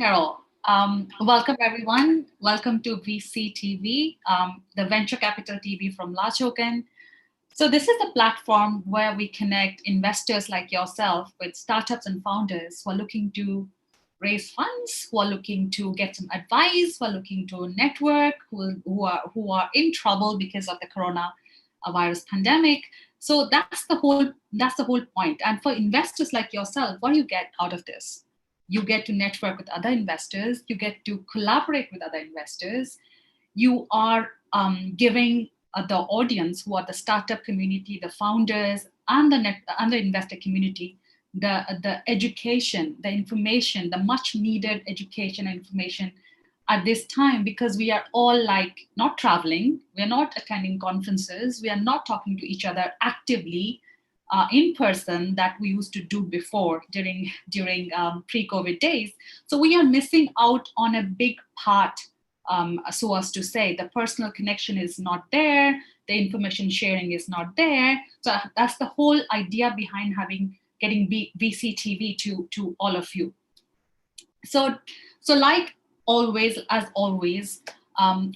Carol. Welcome everyone. Welcome to VC TV, the venture capital TV from LATOKEN. So this is the platform where we connect investors like yourself with startups and founders who are looking to raise funds, who are looking to get some advice, who are looking to network, who are in trouble because of the coronavirus pandemic. So that's the whole point. And for investors like yourself, what do you get out of this? You get to network with other investors, you get to collaborate with other investors, you are giving the audience, who are the startup community, the founders, and the investor community, the education, the information, the much needed education and information at this time, because we are all like not traveling, we're not attending conferences, we are not talking to each other actively in person that we used to do before during pre-COVID days. So we are missing out on a big part, so as to say. The personal connection is not there, the information sharing is not there. So that's the whole idea behind getting VCTV to all of you. So like always, as always,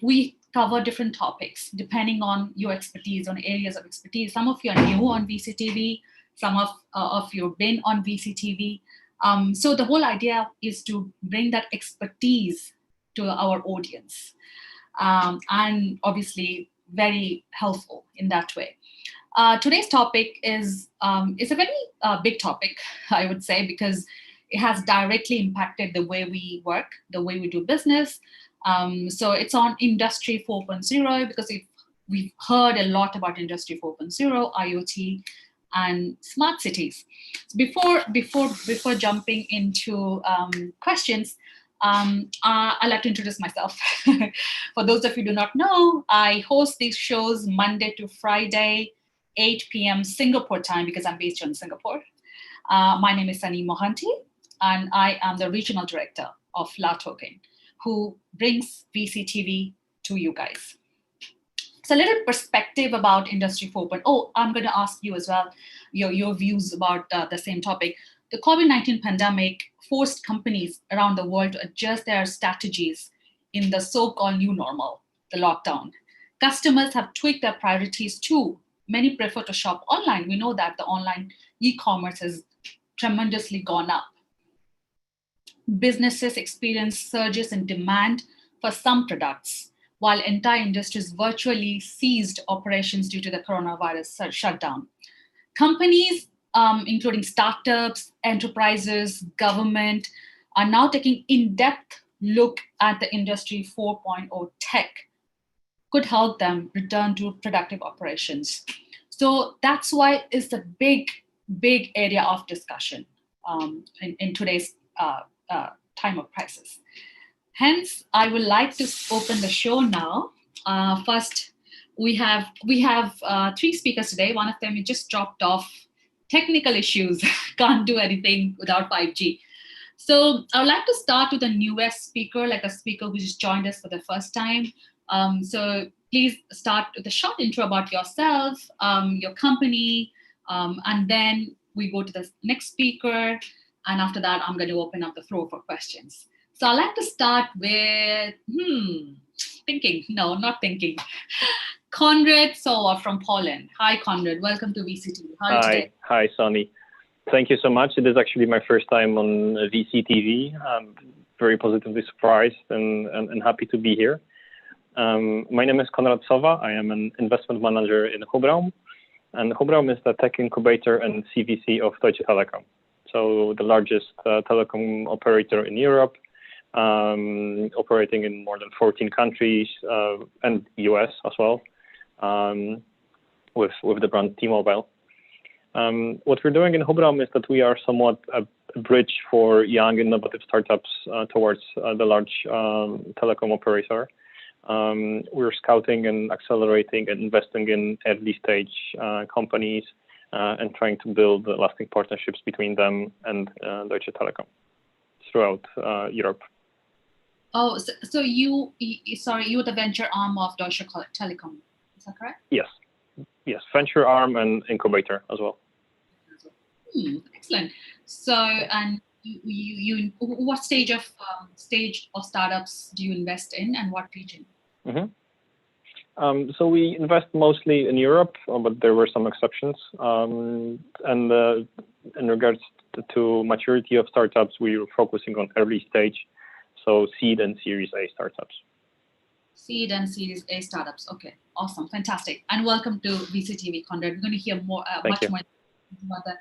we cover different topics depending on your expertise, on areas of expertise. Some of you are new on VCTV, some of you have been on VCTV. So the whole idea is to bring that expertise to our audience, and obviously very helpful in that way. Today's topic is a very big topic, I would say, because it has directly impacted the way we work, the way we do business. So it's on Industry 4.0, because we've heard a lot about Industry 4.0, IoT, and smart cities. So before jumping into questions, I'd like to introduce myself. For those of you who do not know, I host these shows Monday to Friday, 8 p.m. Singapore time, because I'm based in Singapore. My name is Sunny Mohanty, and I am the regional director of LATOKEN, who brings VCTV to you guys. So a little perspective about Industry 4.0. Oh, I'm going to ask you as well your views about the same topic. The COVID-19 pandemic forced companies around the world to adjust their strategies in the so-called new normal, the lockdown. Customers have tweaked their priorities too. Many prefer to shop online. We know that the online e-commerce has tremendously gone up. Businesses experience surges in demand for some products, while entire industries virtually ceased operations due to the coronavirus shutdown. Companies, including startups, enterprises, government, are now taking in-depth look at the Industry 4.0 tech could help them return to productive operations. So that's why it's a big area of discussion in today's time of crisis. Hence, I would like to open the show now. First, we have three speakers today. One of them just dropped off, technical issues, can't do anything without 5G. So I would like to start with a newest speaker, like a speaker who just joined us for the first time. So please start with a short intro about yourself, your company, and then we go to the next speaker. And after that, I'm going to open up the floor for questions. So I'd like to start with, Konrad Absolva from Poland. Hi, Konrad. Welcome to VCTV. How are you today? Hi, Sonny. Thank you so much. It is actually my first time on VCTV. I'm very positively surprised and happy to be here. My name is Konrad Absolva. I am an investment manager in Hubraum. And Hubraum is the tech incubator and CVC of Deutsche Telekom. So the largest telecom operator in Europe, operating in more than 14 countries and US as well, with the brand T-Mobile. What we're doing in Hubraum is that we are somewhat a bridge for young innovative startups towards the large telecom operator. We're scouting and accelerating and investing in early stage companies and trying to build lasting partnerships between them and Deutsche Telekom throughout Europe. Oh, so you're the venture arm of Deutsche Telekom, is that correct? Yes, venture arm and incubator as well. Excellent. So, and what stage of startups do you invest in, and what region? So we invest mostly in Europe, but there were some exceptions. And in regards to maturity of startups, we were focusing on early stage, so seed and Series A startups. Seed and Series A startups. Okay, awesome, fantastic, and welcome to VCTV, Konrad. We're going to hear more, much more about the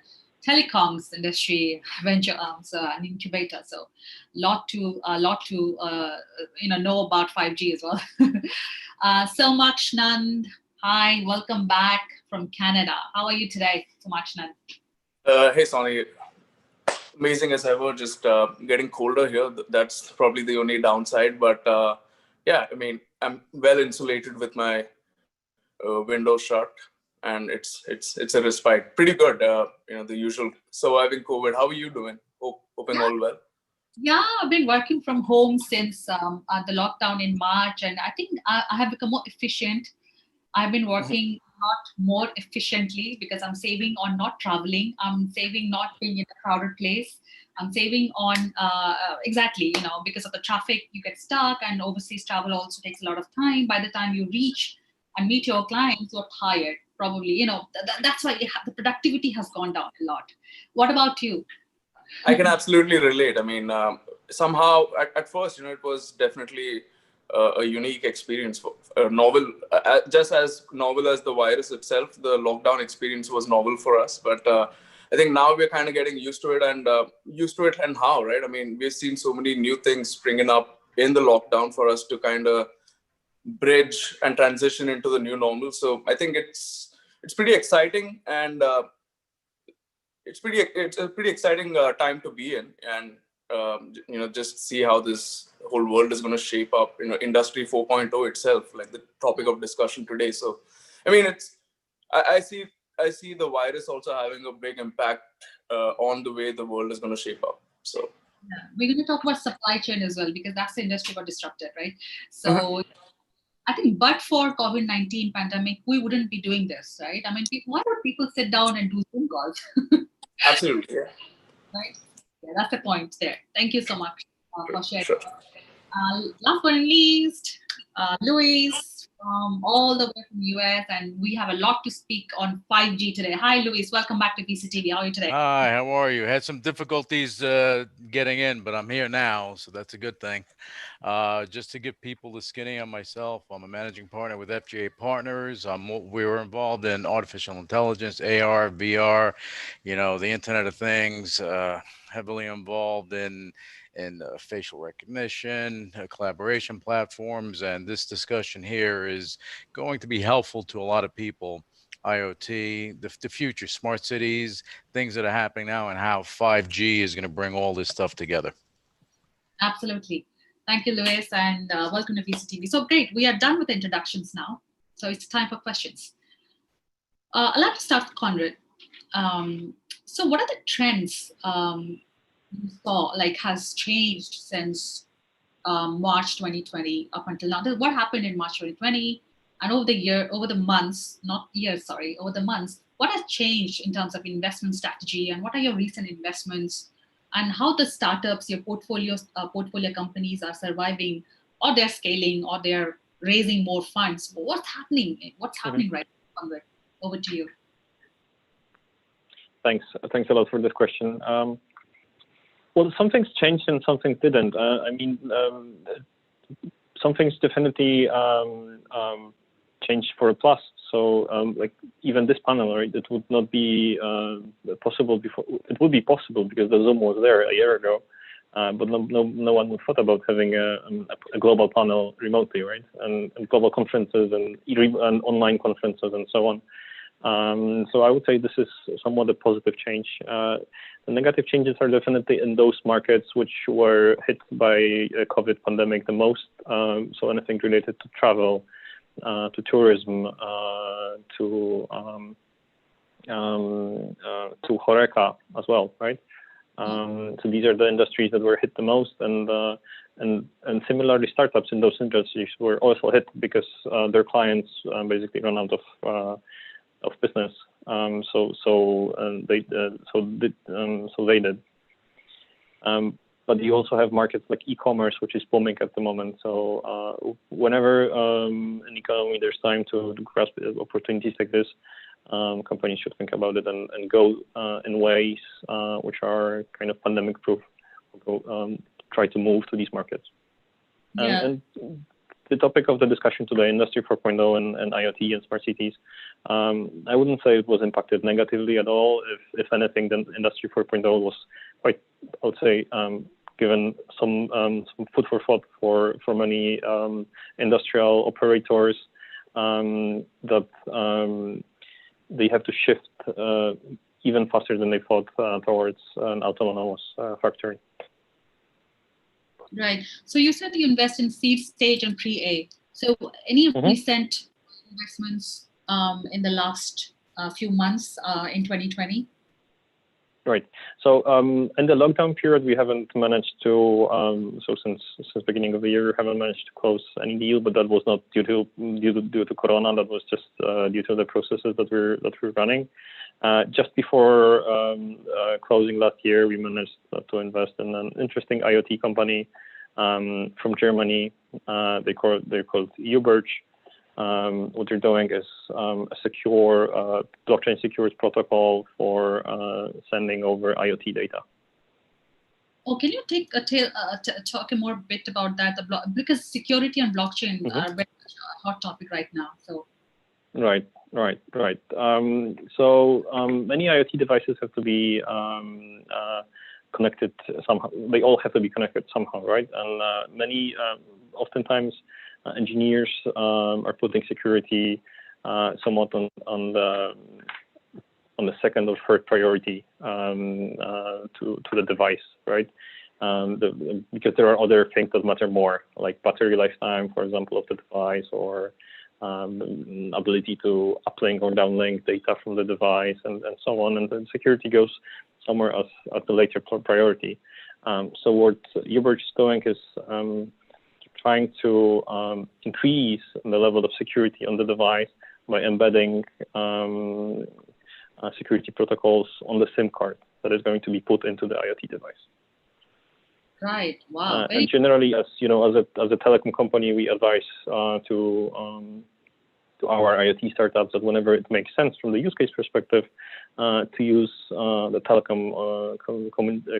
telecoms industry, venture arms, and incubator. So, lot to know about 5G as well. Somakshnan, hi, welcome back from Canada. How are you today, Somakshnan? Hey, Sonny. Amazing as ever. Just getting colder here. That's probably the only downside. But yeah, I mean, I'm well insulated with my window shut, and it's a respite. Pretty good. The usual surviving COVID. How are you doing? Hoping all well. Yeah, I've been working from home since the lockdown in March, and I think I have become more efficient. I've been working not more efficiently because I'm saving on not traveling. I'm saving not being in a crowded place. I'm saving on exactly, because of the traffic, you get stuck, and overseas travel also takes a lot of time. By the time you reach and meet your clients, you're tired. Probably, that's why the productivity has gone down a lot. What about you? I can absolutely relate. I mean, somehow at first, it was definitely a unique experience, a novel, just as novel as the virus itself. The lockdown experience was novel for us, but I think now we're kind of getting used to it, and how, right? I mean, we've seen so many new things springing up in the lockdown for us to kind of bridge and transition into the new normal. So I think it's pretty exciting, and it's a pretty exciting time to be in, and just see how this whole world is going to shape up. Industry 4.0 itself, like the topic of discussion today. So I mean, I see the virus also having a big impact on the way the world is going to shape up. So yeah, we're going to talk about supply chain as well, because that's the industry got disrupted, right? So I think, but for COVID-19 pandemic, we wouldn't be doing this, right? I mean, why would people sit down and do Zoom calls? Absolutely, yeah. Right? Yeah, that's the point there. Thank you so much for sharing. Sure. Last but not least, Luis from all the way from the US, and we have a lot to speak on 5G today. Hi, Luis. Welcome back to VCTV. How are you today? Hi, how are you? Had some difficulties getting in, but I'm here now, so that's a good thing. Just to give people the skinny on myself, I'm a managing partner with FGA Partners. We were involved in artificial intelligence, AR, VR, the Internet of Things, heavily involved in facial recognition, collaboration platforms, and this discussion here is going to be helpful to a lot of people. IoT, the future, smart cities, things that are happening now, and how 5G is going to bring all this stuff together. Absolutely. Thank you, Luis, and welcome to VCTV. So great, we are done with the introductions now. So it's time for questions. I'd like to start with Konrad. So what are the trends you saw, has changed since March 2020 up until now? What happened in March 2020? And over the months, what has changed in terms of investment strategy, and what are your recent investments, and how the startups, your portfolio companies are surviving, or they're scaling, or they're raising more funds? What's happening? What's happening right now? Over to you. Thanks a lot for this question. Well, some things changed and some things didn't. Some things definitely changed for a plus. So even this panel, right, it would not be possible before. It would be possible because the Zoom was there a year ago, but no one would thought about having a global panel remotely, right? And global conferences and online conferences and so on. So I would say this is somewhat a positive change. The negative changes are definitely in those markets which were hit by a COVID pandemic the most. So anything related to travel, to tourism, to Horeca as well, right? So these are the industries that were hit the most, and similarly, startups in those industries were also hit because their clients basically run out of business. So they did. But you also have markets like e-commerce, which is booming at the moment. So whenever in economy there's time to grasp opportunities like this, companies should think about it and go in ways which are kind of pandemic-proof. Try to move to these markets. Yeah. And the topic of the discussion today, Industry 4.0 and IoT and smart cities, I wouldn't say it was impacted negatively at all. If anything, then Industry 4.0 was quite, I would say, given some food for thought for many industrial operators that they have to shift even faster than they thought towards an autonomous factory. Right. So you said you invest in seed stage and pre-A. So any recent investments in the last few months in 2020? Right. So in the lockdown period, we haven't managed to. So since beginning of the year, we haven't managed to close any deal, but that was not due to Corona. That was just due to the processes that we're running. Just before closing last year, we managed to invest in an interesting IoT company from Germany. They're called Uberge. What they're doing is a secure blockchain secured protocol for sending over IoT data. Oh, can you talk a more bit about that? Because security and blockchain are very much a hot topic right now. So. Right. So many IoT devices have to be connected somehow. They all have to be connected somehow, right? And many, oftentimes, engineers are putting security somewhat on the second or third priority to the device, right? Because there are other things that matter more, like battery lifetime, for example, of the device, or ability to uplink or downlink data from the device, and so on. And then security goes somewhere as the later priority. So what Uberge is doing is trying to increase the level of security on the device by embedding security protocols on the SIM card that is going to be put into the IoT device. Right. Wow. And generally, as you know, as a telecom company, we advise to our IoT startups that whenever it makes sense from the use case perspective, to use the telecom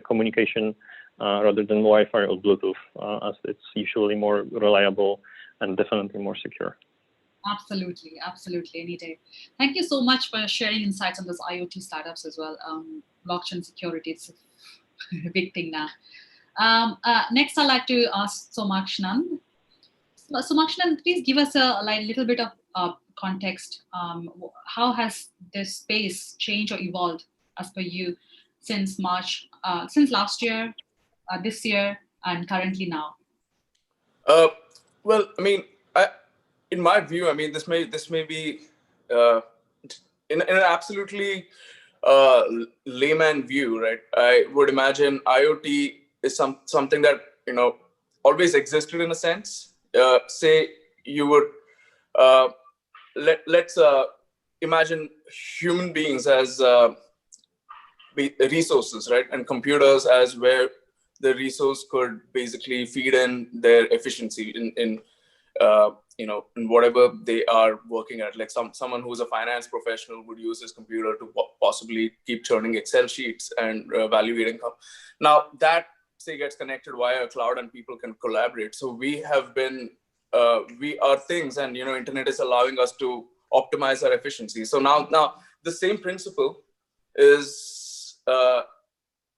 communication rather than Wi-Fi or Bluetooth, as it's usually more reliable and definitely more secure. Absolutely, any day. Thank you so much for sharing insights on those IoT startups as well. Blockchain security, it's a big thing now. Next, I'd like to ask Somakshanan. Somakshanan, please give us a little bit of context. How has this space changed or evolved as per you since March, since last year, this year, and currently now? Well, I mean, in my view, I mean, this may be in an absolutely layman view, right? I would imagine IoT is something that always existed in a sense. Say you would let's imagine human beings as resources, right, and computers as where the resource could basically feed in their efficiency in whatever they are working at. Like someone who's a finance professional would use his computer to possibly keep churning Excel sheets and evaluate income. Now that gets connected via a cloud and people can collaborate. So we are things, and internet is allowing us to optimize our efficiency. So now the same principle is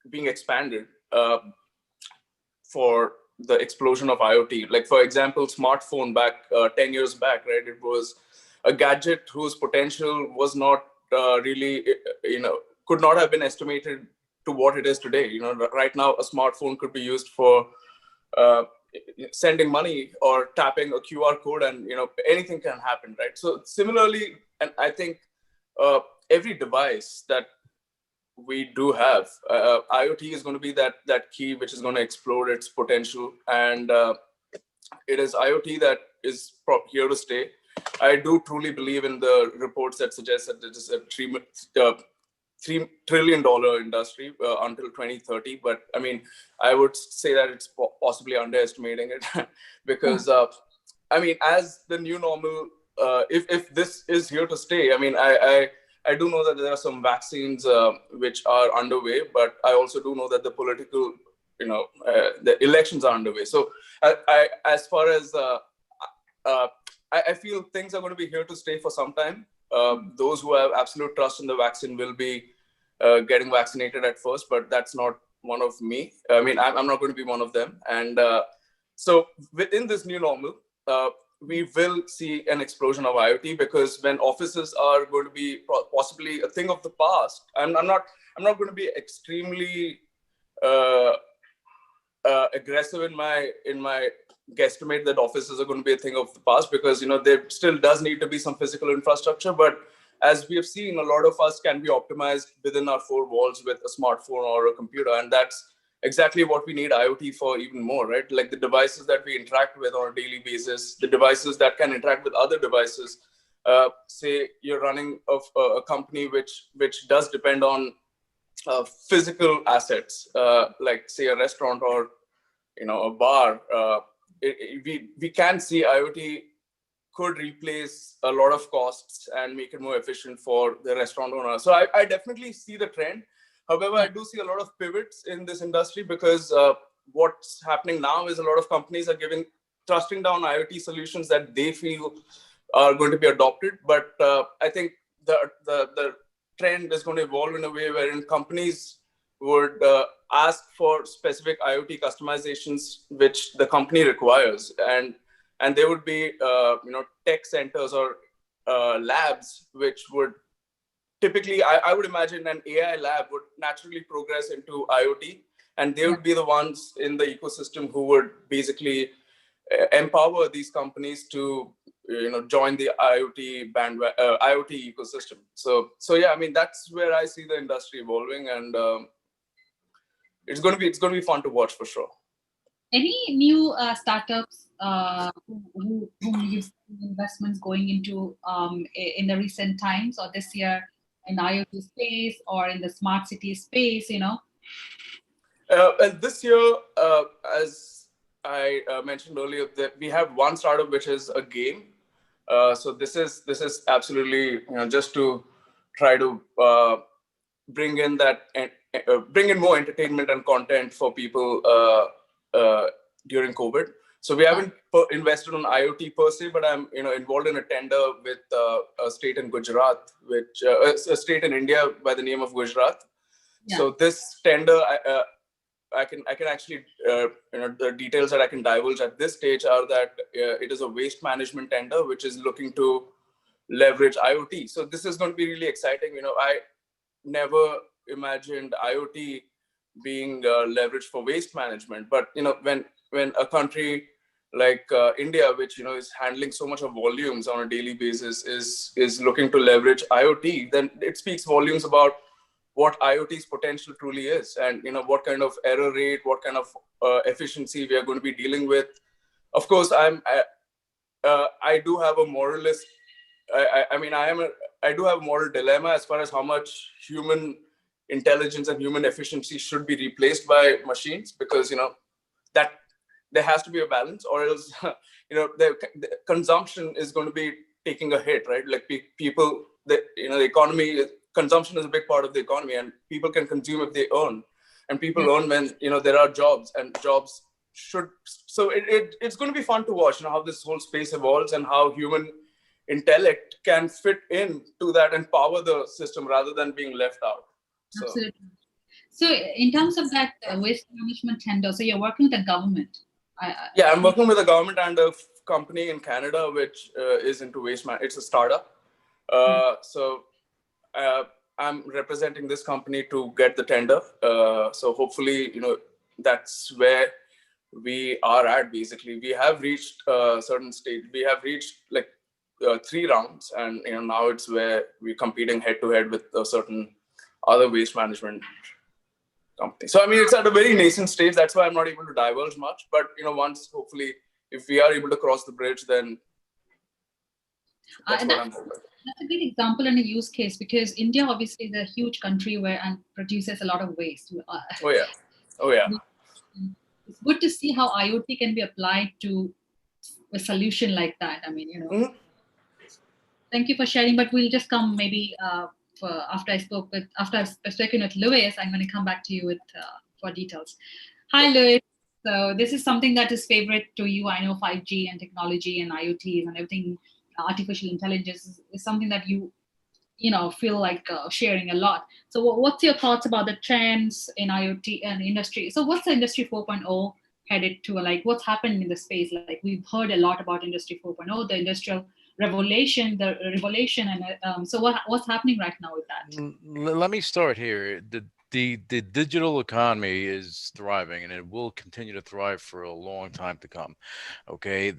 being expanded for the explosion of IoT. Like, for example, smartphone back 10 years back, right? It was a gadget whose potential was not really, could not have been estimated to what it is today. Right now, a smartphone could be used for sending money or tapping a QR code, and anything can happen, right? So similarly, and I think every device that we do have, IoT is going to be that key which is going to explode its potential, and it is IoT that is here to stay. I do truly believe in the reports that suggest that it is a $3 trillion industry until 2030. But I mean, I would say that it's possibly underestimating it because, I mean, as the new normal, if this is here to stay, I mean, I do know that there are some vaccines which are underway, but I also do know that the political, the elections are underway. So as far as, I feel things are going to be here to stay for some time. Those who have absolute trust in the vaccine will be getting vaccinated at first, but that's not one of me. I mean, I'm not going to be one of them. And so within this new normal, we will see an explosion of IoT, because when offices are going to be possibly a thing of the past, I'm not going to be extremely aggressive in my guesstimate that offices are going to be a thing of the past, because there still does need to be some physical infrastructure. But as we have seen, a lot of us can be optimized within our four walls with a smartphone or a computer, and that's exactly what we need IoT for even more, right? Like the devices that we interact with on a daily basis, the devices that can interact with other devices. Say you're running a company which does depend on physical assets, like say a restaurant or a bar. We can see IoT could replace a lot of costs and make it more efficient for the restaurant owner. So I definitely see the trend. However, I do see a lot of pivots in this industry, because what's happening now is a lot of companies are trusting down IoT solutions that they feel are going to be adopted. But I think the trend is going to evolve in a way wherein companies would ask for specific IoT customizations which the company requires, and there would be tech centers or labs which would typically, I would imagine an AI lab would naturally progress into IoT, and they would be the ones in the ecosystem who would basically empower these companies to join the IoT IoT ecosystem. So yeah, I mean, that's where I see the industry evolving, and it's going to be fun to watch for sure. Any new startups who you've seen investments going into in the recent times or this year in IoT space or in the smart city space? And this year, as I mentioned earlier, that we have one startup which is a game. So this is absolutely just to try to bring in more entertainment and content for people during COVID. So we haven't invested on IoT per se, but I'm involved in a tender with a state in Gujarat, which a state in India by the name of Gujarat. Yeah. So this tender, I can actually the details that I can divulge at this stage are that it is a waste management tender which is looking to leverage IoT. So this is going to be really exciting. I never imagined IoT being leveraged for waste management, but when a country like India, which is handling so much of volumes on a daily basis, is looking to leverage IoT, then it speaks volumes about what IoT's potential truly is, and what kind of error rate, what kind of efficiency we are going to be dealing with. Of course, I do have a moralist. I do have a moral dilemma as far as how much human intelligence and human efficiency should be replaced by machines, because that there has to be a balance, or else the consumption is going to be taking a hit, right? Like people, the economy, consumption is a big part of the economy, and people can consume if they earn, and people earn when there are jobs, and jobs should. So it's going to be fun to watch how this whole space evolves and how human intellect can fit into that and power the system rather than being left out. So. Absolutely. So in terms of that waste management tender, so you're working with the government? Yeah, I'm working with a government and a company in Canada which is into waste management. It's a startup. So I'm representing this company to get the tender. So hopefully, that's where we are at. Basically, we have reached a certain stage. We have reached like 3 rounds, and now it's where we're competing head to head with a certain other waste management company. So I mean, it's at a very nascent stage. That's why I'm not able to divulge much. But once, hopefully, if we are able to cross the bridge, then That's And what I'm hoping. that's a great example and a use case, because India obviously is a huge country where and produces a lot of waste. Oh yeah. Oh yeah. It's good to see how IoT can be applied to a solution like that. I mean, Mhm. thank you for sharing. But we'll just come maybe after I've spoken with Louis. I'm going to come back to you with for details. Hi, Louis. So this is something that is favorite to you. I know 5G and technology and IoT and everything. Artificial intelligence is something that you feel like sharing a lot. So what's your thoughts about the trends in IoT and industry? So what's the industry 4.0 headed to? Like what's happening in the space? Like we've heard a lot about industry 4.0, the industrial revolution, and so what's happening right now with that? Let me start here. The digital economy is thriving, and it will continue to thrive for a long time to come. Okay,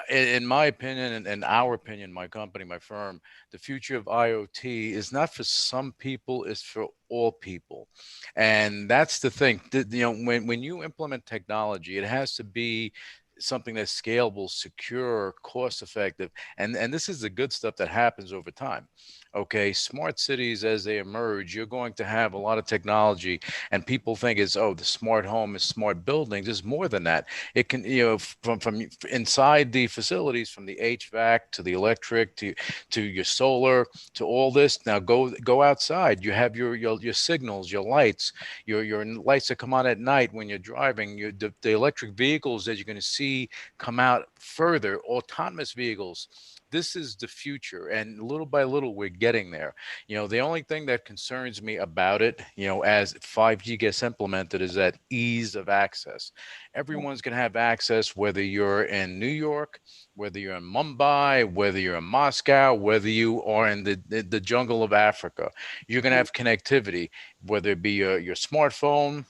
in my opinion, and our opinion, my company, my firm, the future of IoT is not for some people; it's for all people, and that's the thing. When you implement technology, it has to be something that's scalable, secure, cost effective, and this is the good stuff that happens over time. Okay, smart cities as they emerge, you're going to have a lot of technology, and people think it's, oh, the smart home is smart buildings. There's more than that. It can, from inside the facilities, from the HVAC to the electric to your solar to all this. Now go outside. You have your signals, your lights, your lights that come on at night when you're driving. The electric vehicles that you're going to see come out further, autonomous vehicles. This is the future, and little by little we're getting there. The only thing that concerns me about it, as 5G gets implemented, is that ease of access. Everyone's going to have access, whether you're in New York, whether you're in Mumbai, whether you're in Moscow, whether you are in the jungle of Africa. You're going to have connectivity, whether it be your smartphone,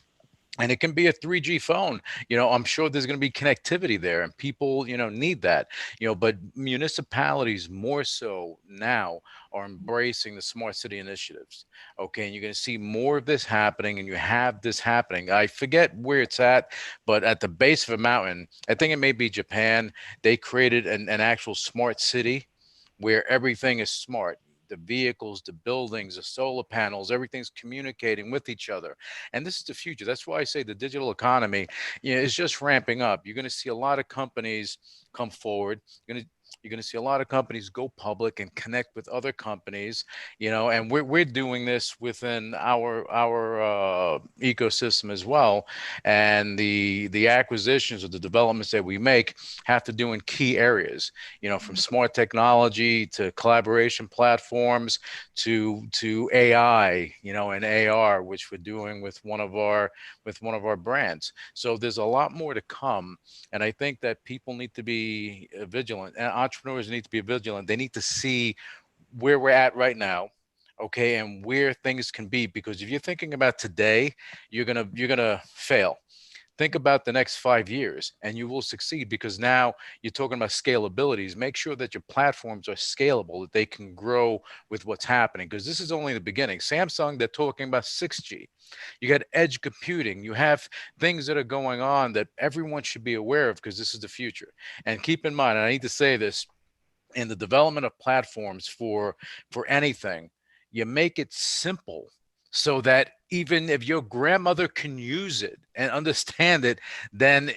and it can be a 3G phone. I'm sure there's going to be connectivity there, and people need that. But municipalities more so now are embracing the smart city initiatives. Okay, and you're going to see more of this happening, and you have this happening. I forget where it's at, but at the base of a mountain, I think it may be Japan, they created an actual smart city where everything is smart. The vehicles, the buildings, the solar panels, everything's communicating with each other. And this is the future. That's why I say the digital economy is just ramping up. You're going to see a lot of companies come forward. You're going to see a lot of companies go public and connect with other companies, and we're doing this within our ecosystem as well. And the acquisitions or the developments that we make have to do in key areas, from smart technology to collaboration platforms to AI, and AR, which we're doing with one of our brands. So there's a lot more to come, and I think that people need to be vigilant, and entrepreneurs need to be vigilant. They need to see where we're at right now, okay, and where things can be. Because if you're thinking about today, you're gonna fail. Think about the next 5 years and you will succeed, because now you're talking about scalabilities. Make sure that your platforms are scalable, that they can grow with what's happening, because this is only the beginning. Samsung, they're talking about 6G. You got edge computing. You have things that are going on that everyone should be aware of, because this is the future. And keep in mind, and I need to say this, in the development of platforms for anything, you make it simple so that even if your grandmother can use it and understand it, then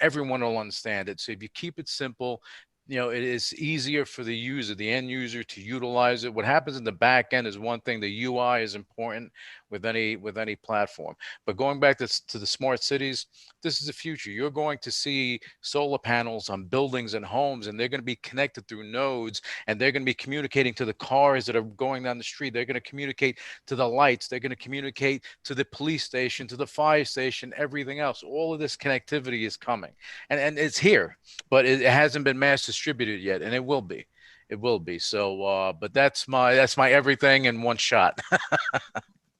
everyone will understand it. So if you keep it simple, it is easier for the user, the end user, to utilize it. What happens in the back end is one thing. The UI is important with any platform. But going back to the smart cities, this is the future. You're going to see solar panels on buildings and homes, and they're going to be connected through nodes, and they're going to be communicating to the cars that are going down the street. They're going to communicate to the lights. They're going to communicate to the police station, to the fire station, everything else. All of this connectivity is coming, and it's here, but it hasn't been mass distributed yet, and it will be. It will be. So, but that's my everything in one shot.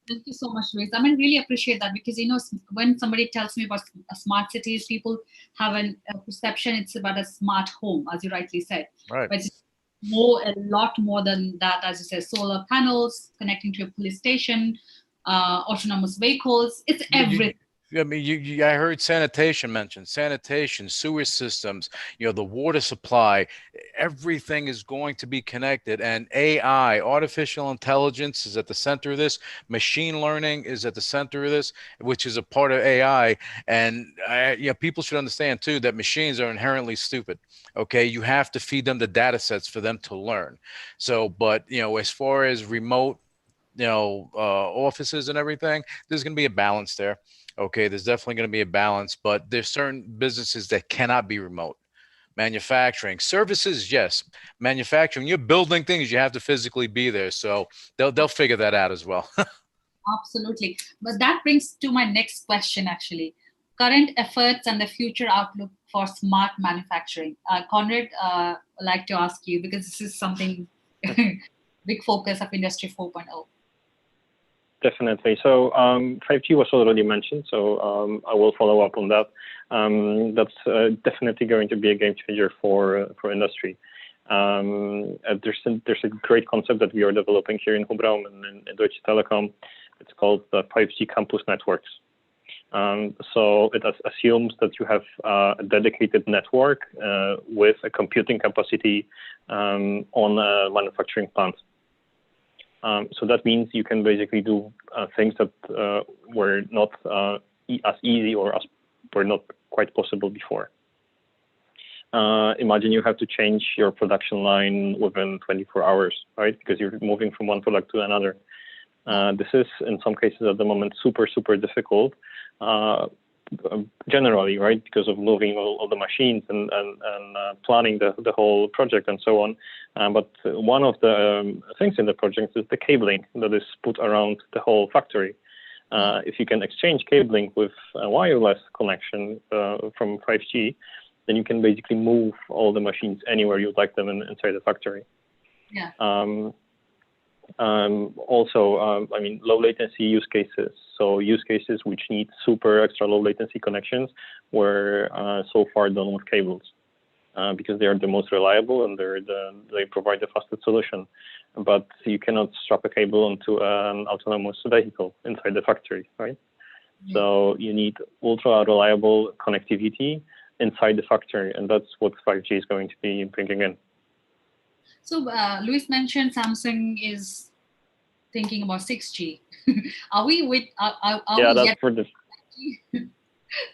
Thank you so much, Luis. I mean, really appreciate that, because when somebody tells me about smart cities, people have a perception it's about a smart home, as you rightly said. Right. But it's a lot more than that. As you said, solar panels connecting to a police station, autonomous vehicles. It's everything. I mean, I heard sanitation mentioned, sanitation, sewer systems, the water supply, everything is going to be connected, and AI, artificial intelligence, is at the center of this. Machine learning is at the center of this, which is a part of AI. And people should understand too that machines are inherently stupid. Okay, you have to feed them the data sets for them to learn. So, but as far as remote, offices and everything, there's going to be a balance there. Okay, there's definitely going to be a balance, but there's certain businesses that cannot be remote. Manufacturing, services, yes. Manufacturing, you're building things, you have to physically be there. So they'll figure that out as well. Absolutely. But that brings to my next question, actually. Current efforts and the future outlook for smart manufacturing. Konrad, I'd like to ask you, because this is something big focus of Industry 4.0. Definitely. So 5G was already mentioned, so I will follow up on that. That's definitely going to be a game changer for industry. There's a great concept that we are developing here in Hubraum and in Deutsche Telekom. It's called the 5G campus networks. So it assumes that you have a dedicated network with a computing capacity on a manufacturing plant. So that means you can basically do things that were not as easy or were not quite possible before. Imagine you have to change your production line within 24 hours, right? Because you're moving from one product to another. This is, in some cases at the moment, super, super difficult, generally, right? Because of moving all the machines and planning the whole project and so on. But one of the things in the project is the cabling that is put around the whole factory. If you can exchange cabling with a wireless connection from 5G, then you can basically move all the machines anywhere you'd like them inside the factory. Yeah. Also, I mean, low latency use cases. So use cases which need super extra low latency connections were so far done with cables because they are the most reliable and they provide the fastest solution. But you cannot strap a cable onto an autonomous vehicle inside the factory, right? Mm-hmm. So you need ultra reliable connectivity inside the factory, and that's what 5G is going to be bringing in. So Luis mentioned Samsung is thinking about 6G. Are we with? Are yeah, we that's yet for the.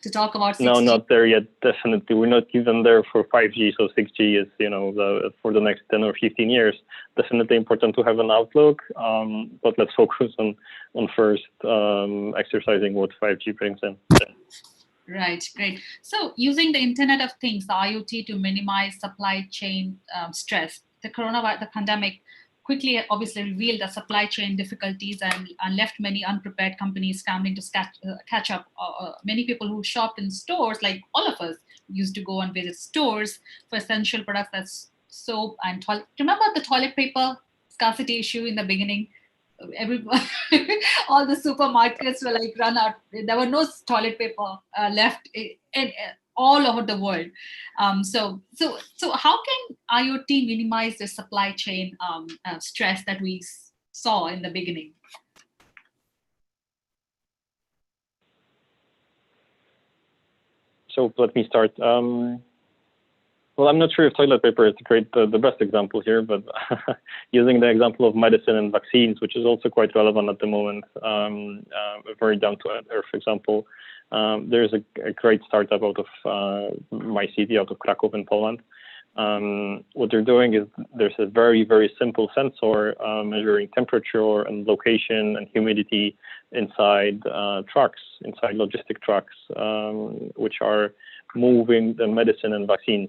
To talk about 6G? No, not there yet. Definitely, we're not even there for 5G. So 6G is, for the next 10 or 15 years. Definitely important to have an outlook. But let's focus on first exercising what 5G brings in. Right, great. So using the Internet of Things, the IoT, to minimize supply chain stress, the pandemic quickly obviously revealed the supply chain difficulties and left many unprepared companies scrambling to catch up. Many people who shopped in stores, like all of us, used to go and visit stores for essential products like soap and toilet. Remember the toilet paper scarcity issue in the beginning? All the supermarkets were like run out. There were no toilet paper left in all over the world. So how can IoT minimize the supply chain stress that we saw in the beginning? So let me start. Well, I'm not sure if toilet paper is the best example here, but using the example of medicine and vaccines, which is also quite relevant at the moment, a very down-to-earth example. There's a great startup out of my city, out of Krakow in Poland. What they're doing is there's a very, very simple sensor measuring temperature and location and humidity inside trucks, inside logistic trucks, which are moving the medicine and vaccines.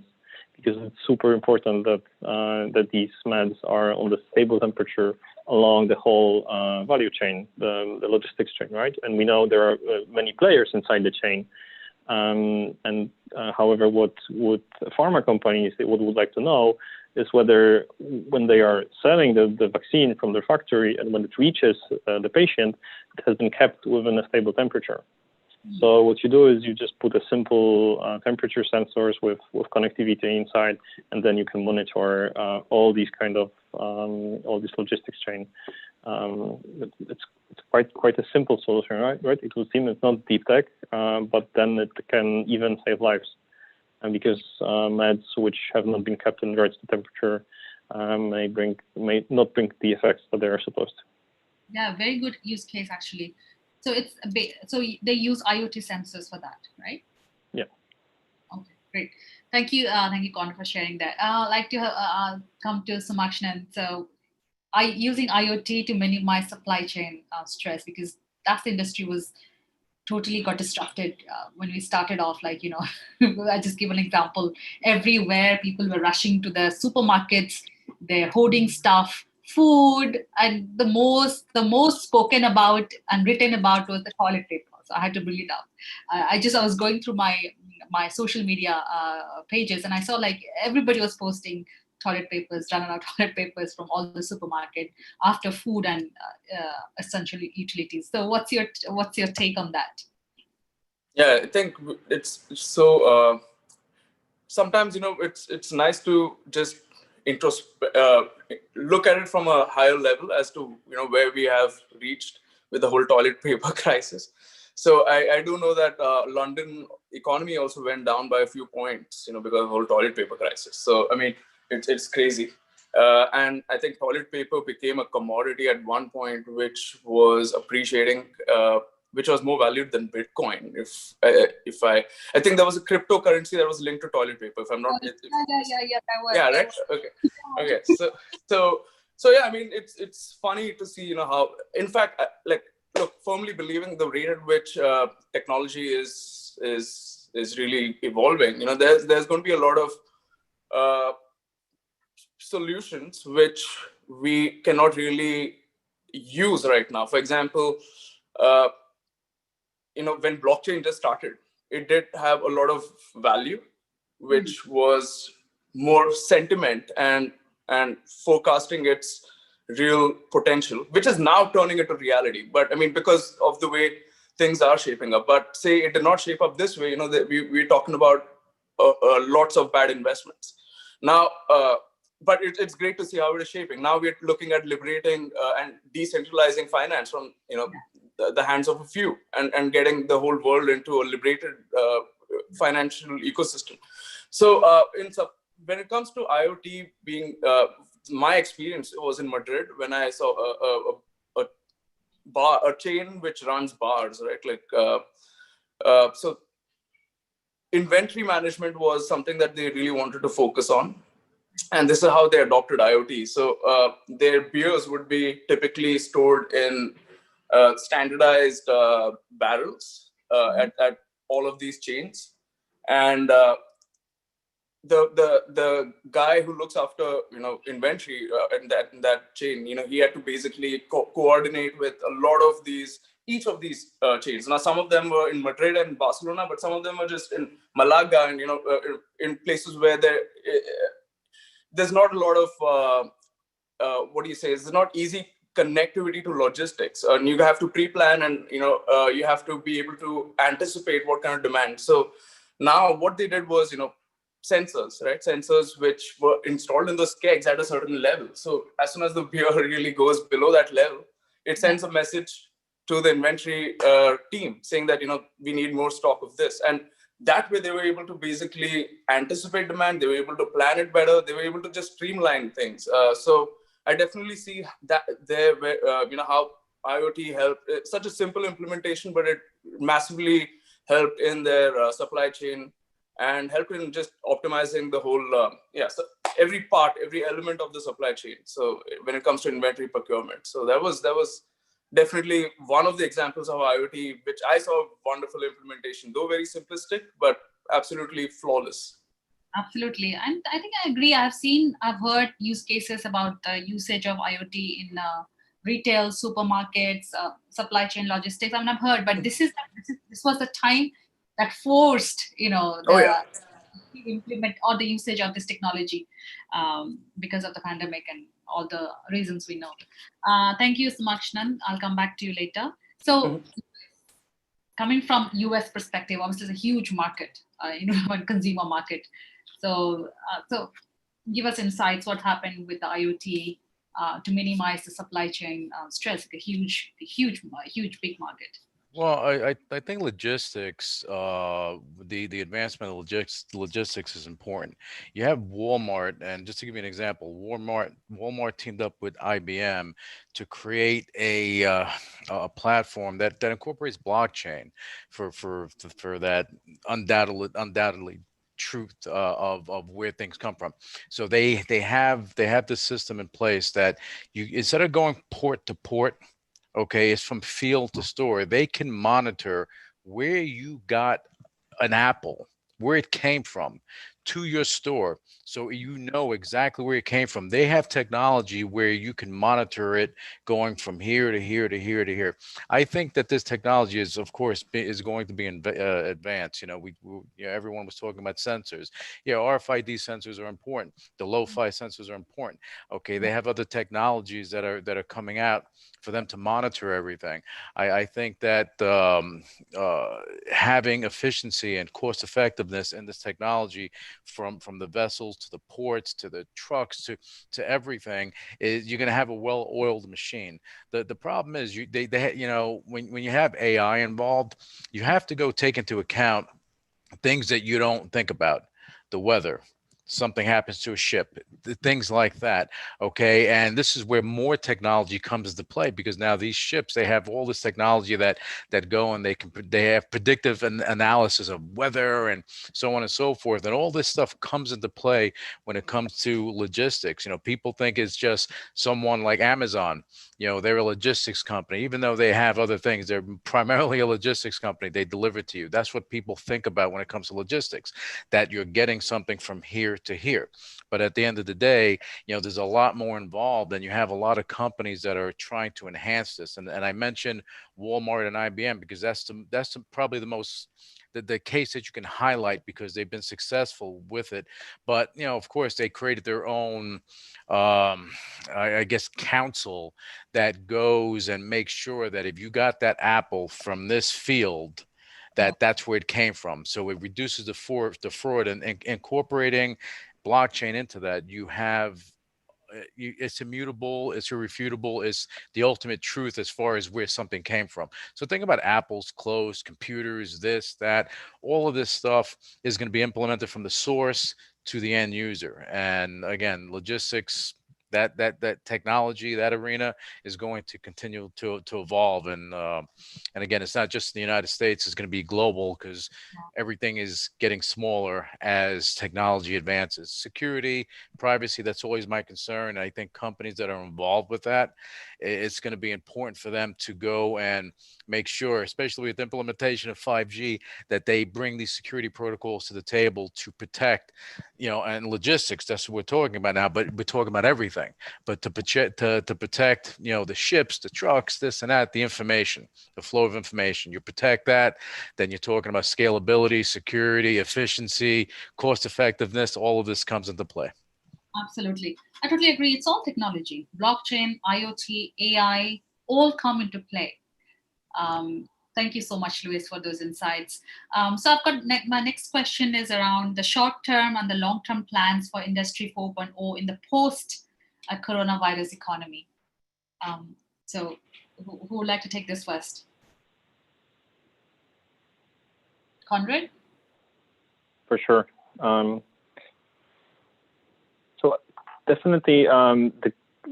Because it's super important that these meds are on the stable temperature along the whole value chain, the logistics chain, right? And we know there are many players inside the chain. However, what pharma companies would like to know is whether when they are selling the vaccine from their factory and when it reaches the patient, it has been kept within a stable temperature. So what you do is you just put a simple temperature sensors with connectivity inside, and then you can monitor all these kind of all this logistics chain. It's quite a simple solution, right? It would seem it's not deep tech, but then it can even save lives. and because meds which have not been kept in regards to temperature may not bring the effects that they are supposed to. Yeah, very good use case actually. So so they use IoT sensors for that, right? Yeah. Okay, great. Thank you, Konrad, for sharing that. I'd like to come to Sumakshan. So, using IoT to minimize supply chain stress, because that's the industry was totally got disrupted when we started off. Like, I just give an example. Everywhere people were rushing to the supermarkets, they're hoarding stuff, food, and the most spoken about and written about was the toilet paper. So I had to bring it up. I was going through my social media pages, and I saw like everybody was posting toilet papers, run out toilet papers from all the supermarket after food and essential utilities. So what's your take on that? Yeah, I think it's so. Sometimes it's nice to just look at it from a higher level as to where we have reached with the whole toilet paper crisis. So I do know that London economy also went down by a few points, because of the whole toilet paper crisis. So I mean, it's crazy. And I think toilet paper became a commodity at one point, which was appreciating, which was more valued than Bitcoin. If I think there was a cryptocurrency that was linked to toilet paper. If I'm not, Yeah, that was. Yeah, right. Okay. So yeah, I mean, it's funny to see, how, in fact, look, firmly believing the rate at which technology is really evolving. There's going to be a lot of solutions which we cannot really use right now. For example, when blockchain just started, it did have a lot of value, which was more sentiment and forecasting its real potential, which is now turning into reality. But I mean, because of the way things are shaping up, but say it did not shape up this way, we're talking about lots of bad investments now. But it's great to see how it is shaping. Now we're looking at liberating and decentralizing finance from the hands of a few, and getting the whole world into a liberated financial ecosystem. So when it comes to IoT being, my experience was in Madrid when I saw a chain which runs bars, right? So inventory management was something that they really wanted to focus on. And this is how they adopted IoT. So their beers would be typically stored in standardized barrels at all of these chains. And the guy who looks after inventory in that chain, he had to basically coordinate with a lot of each of these chains. Now some of them were in Madrid and Barcelona, but some of them were just in Malaga and in places where there's not a lot of it's not easy connectivity to logistics, and you have to pre-plan, and you have to be able to anticipate what kind of demand. So now what they did was sensors, right? Sensors which were installed in those kegs at a certain level. So as soon as the beer really goes below that level, it sends a message to the inventory team saying that we need more stock of this. And that way they were able to basically anticipate demand. They were able to plan it better. They were able to just streamline things. So I definitely see that there, where how IoT helped. It's such a simple implementation, but it massively helped in their supply chain and helped in just optimizing the whole so every part, every element of the supply chain. So when it comes to inventory procurement, so that was definitely one of the examples of IoT, which I saw wonderful implementation, though very simplistic, but absolutely flawless. Absolutely. And I think I agree. I've heard use cases about the usage of IoT in retail, supermarkets, supply chain logistics. I mean, I've heard, but this was the time that forced, implement or the usage of this technology because of the pandemic and all the reasons we know. Thank you, Sumakshan. I'll come back to you later. So coming from US perspective, obviously it's a huge market, one consumer market. So give us insights what happened with the IoT to minimize the supply chain stress, like a huge big market. Well, I think logistics, the advancement of logistics is important. You have Walmart, and just to give you an example, Walmart teamed up with IBM to create a platform that incorporates blockchain for that undoubtedly truth of where things come from. So they have this system in place that you, instead of going port to port, okay, it's from field to store. They can monitor where you got an apple, where it came from, to your store. So you know exactly where it came from. They have technology where you can monitor it going from here to here to here to here. I think that this technology is, of course, is going to be advanced. You know, everyone was talking about sensors. Yeah, RFID sensors are important. The lo-fi sensors are important. Okay, they have other technologies that are coming out for them to monitor everything. I think that having efficiency and cost effectiveness in this technology, from the vessels to the ports to the trucks to everything, is you're going to have a well-oiled machine. The problem is when you have AI involved, you have to go take into account things that you don't think about: the weather, something happens to a ship, things like that. Okay, and this is where more technology comes into play, because now these ships, they have all this technology that go, and they have predictive analysis of weather and so on and so forth, and all this stuff comes into play when it comes to logistics. People think it's just someone like Amazon. They're a logistics company, even though they have other things. They're primarily a logistics company. They deliver to you. That's what people think about when it comes to logistics, that you're getting something from here to here. But at the end of the day, there's a lot more involved, and you have a lot of companies that are trying to enhance this. And I mentioned Walmart and IBM because probably the most the case that you can highlight, because they've been successful with it. But of course, they created their own, I guess, council that goes and makes sure that if you got that apple from this field, that's where it came from. So it reduces the fraud, and incorporating blockchain into that. You have it's immutable, it's irrefutable, it's the ultimate truth as far as where something came from. So think about apples, clothes, computers, this, that, all of this stuff is going to be implemented from the source to the end user. And again, logistics, that technology, that arena is going to continue to evolve. And again, it's not just in the United States, it's going to be global, because everything is getting smaller as technology advances. Security, privacy, that's always my concern. I think companies that are involved with that, it's going to be important for them to go and make sure, especially with implementation of 5G, that they bring these security protocols to the table to protect, and logistics, that's what we're talking about now, but we're talking about everything. But to protect, the ships, the trucks, this and that, the information, the flow of information, you protect that, then you're talking about scalability, security, efficiency, cost effectiveness. All of this comes into play. Absolutely. I totally agree. It's all technology. Blockchain, IoT, AI, all come into play. Thank you so much, Luis, for those insights. So I've got my next question is around the short-term and the long-term plans for Industry 4.0 in the post-coronavirus economy. So who would like to take this first? Konrad? For sure. So definitely,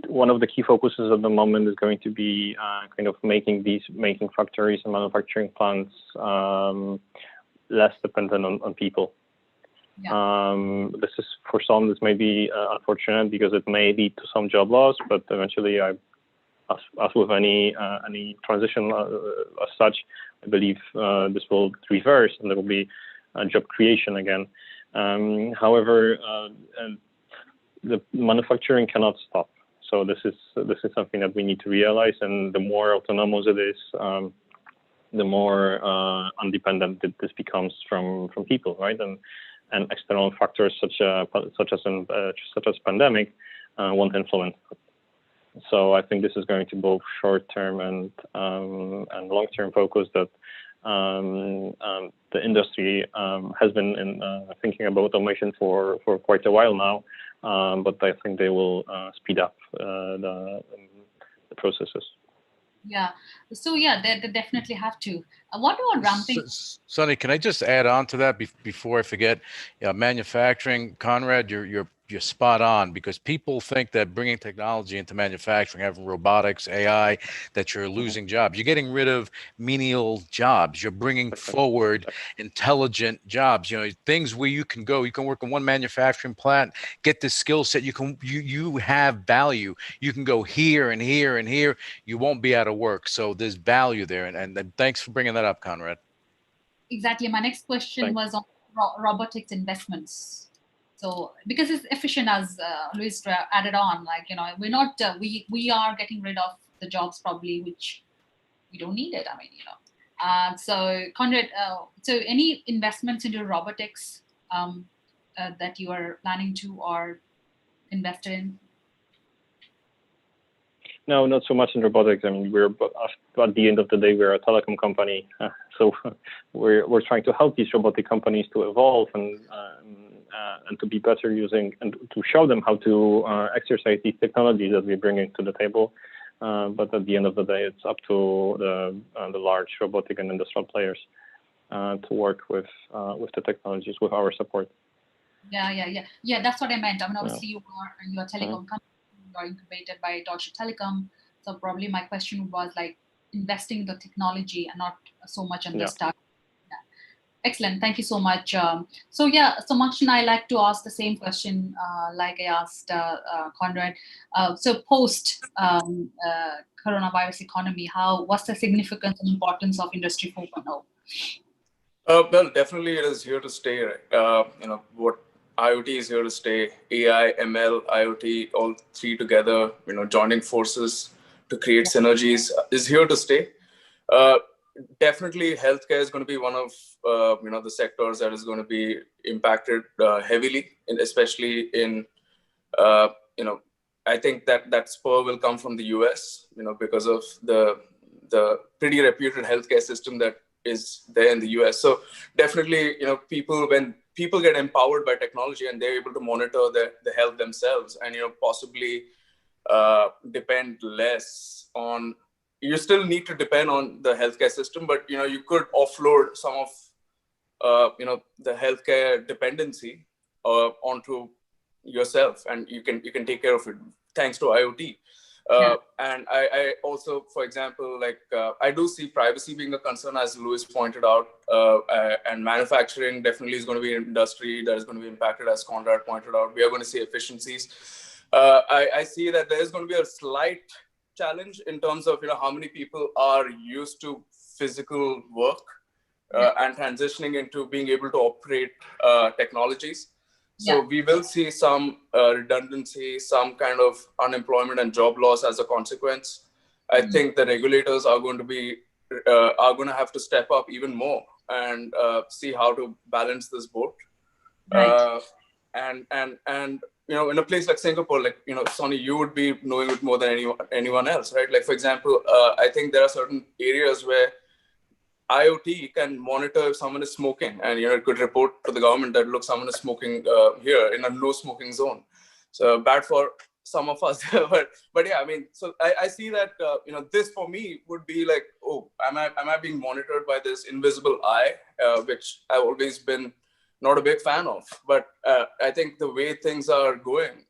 one of the key focuses at the moment is going to be kind of making factories and manufacturing plants less dependent on people. Yeah. This is, for some, this may be unfortunate because it may lead to some job loss, but eventually, as with any transition as such, I believe this will reverse and there will be job creation again. However, the manufacturing cannot stop. So this is something that we need to realize, and the more autonomous it is, the more undependent this becomes from people, right? And external factors such as pandemic won't influence. So I think this is going to both short-term and long-term focus that the industry has been thinking about automation for quite a while now, but I think they will speed up the processes. Yeah. So yeah, they definitely have to. What about ramping? Sonny, can I just add on to that before I forget? Manufacturing, Conrad, you're spot on, because people think that bringing technology into manufacturing, having robotics, AI, that you're losing jobs. You're getting rid of menial jobs. You're bringing forward intelligent jobs. Things where you can go. You can work in one manufacturing plant, get the skill set. You have value. You can go here and here and here. You won't be out of work. So there's value there. And thanks for bringing that up, Conrad. Exactly. My next question Thanks. was on robotics investments. So because it's efficient, as Luis added on, like, we're not, we are getting rid of the jobs probably, which we don't need it. I mean, so Conrad, so any investments into robotics that you are planning to or invest in? No, not so much in robotics. I mean, at the end of the day, we're a telecom company, so we're trying to help these robotic companies to evolve and to be better using, and to show them how to exercise these technologies that we bring into the table. But at the end of the day, it's up to the large robotic and industrial players to work with the technologies with our support. Yeah. That's what I meant. I mean, obviously, you're a telecom company. Are incubated by Deutsche Telekom. So probably my question was like investing in the technology and not so much on the start. Yeah. Excellent. Thank you so much. So Makshan, I like to ask the same question like I asked Konrad. So post coronavirus economy, what's the significance and importance of Industry 4.0? Well, definitely it is here to stay. Right? What IoT is here to stay. AI, ML, IoT, all three together, joining forces to create synergies is here to stay. Definitely, healthcare is going to be one of the sectors that is going to be impacted heavily, especially in I think that spur will come from the US, because of the pretty reputed healthcare system that is there in the US. So definitely, when people get empowered by technology and they're able to monitor the health themselves and, possibly depend less on, you still need to depend on the healthcare system, but, you could offload some of, the healthcare dependency onto yourself, and you can take care of it thanks to IoT. And I also, for example, I do see privacy being a concern, as Louis pointed out, and manufacturing definitely is going to be an industry that is going to be impacted, as Konrad pointed out. We are going to see efficiencies. I see that there is going to be a slight challenge in terms of how many people are used to physical work and transitioning into being able to operate technologies. So we will see some redundancy, some kind of unemployment and job loss as a consequence. I think the regulators are going to have to step up even more and see how to balance this boat. Right. And in a place like Singapore, Sonny, you would be knowing it more than anyone else, right? Like, for example, I think there are certain areas where IoT can monitor if someone is smoking, and it could report to the government that, look, someone is smoking here in a no smoking zone. So bad for some of us, but yeah, I mean, so I see that this for me would be like, oh, am I being monitored by this invisible eye, which I've always been not a big fan of. But I think the way things are going,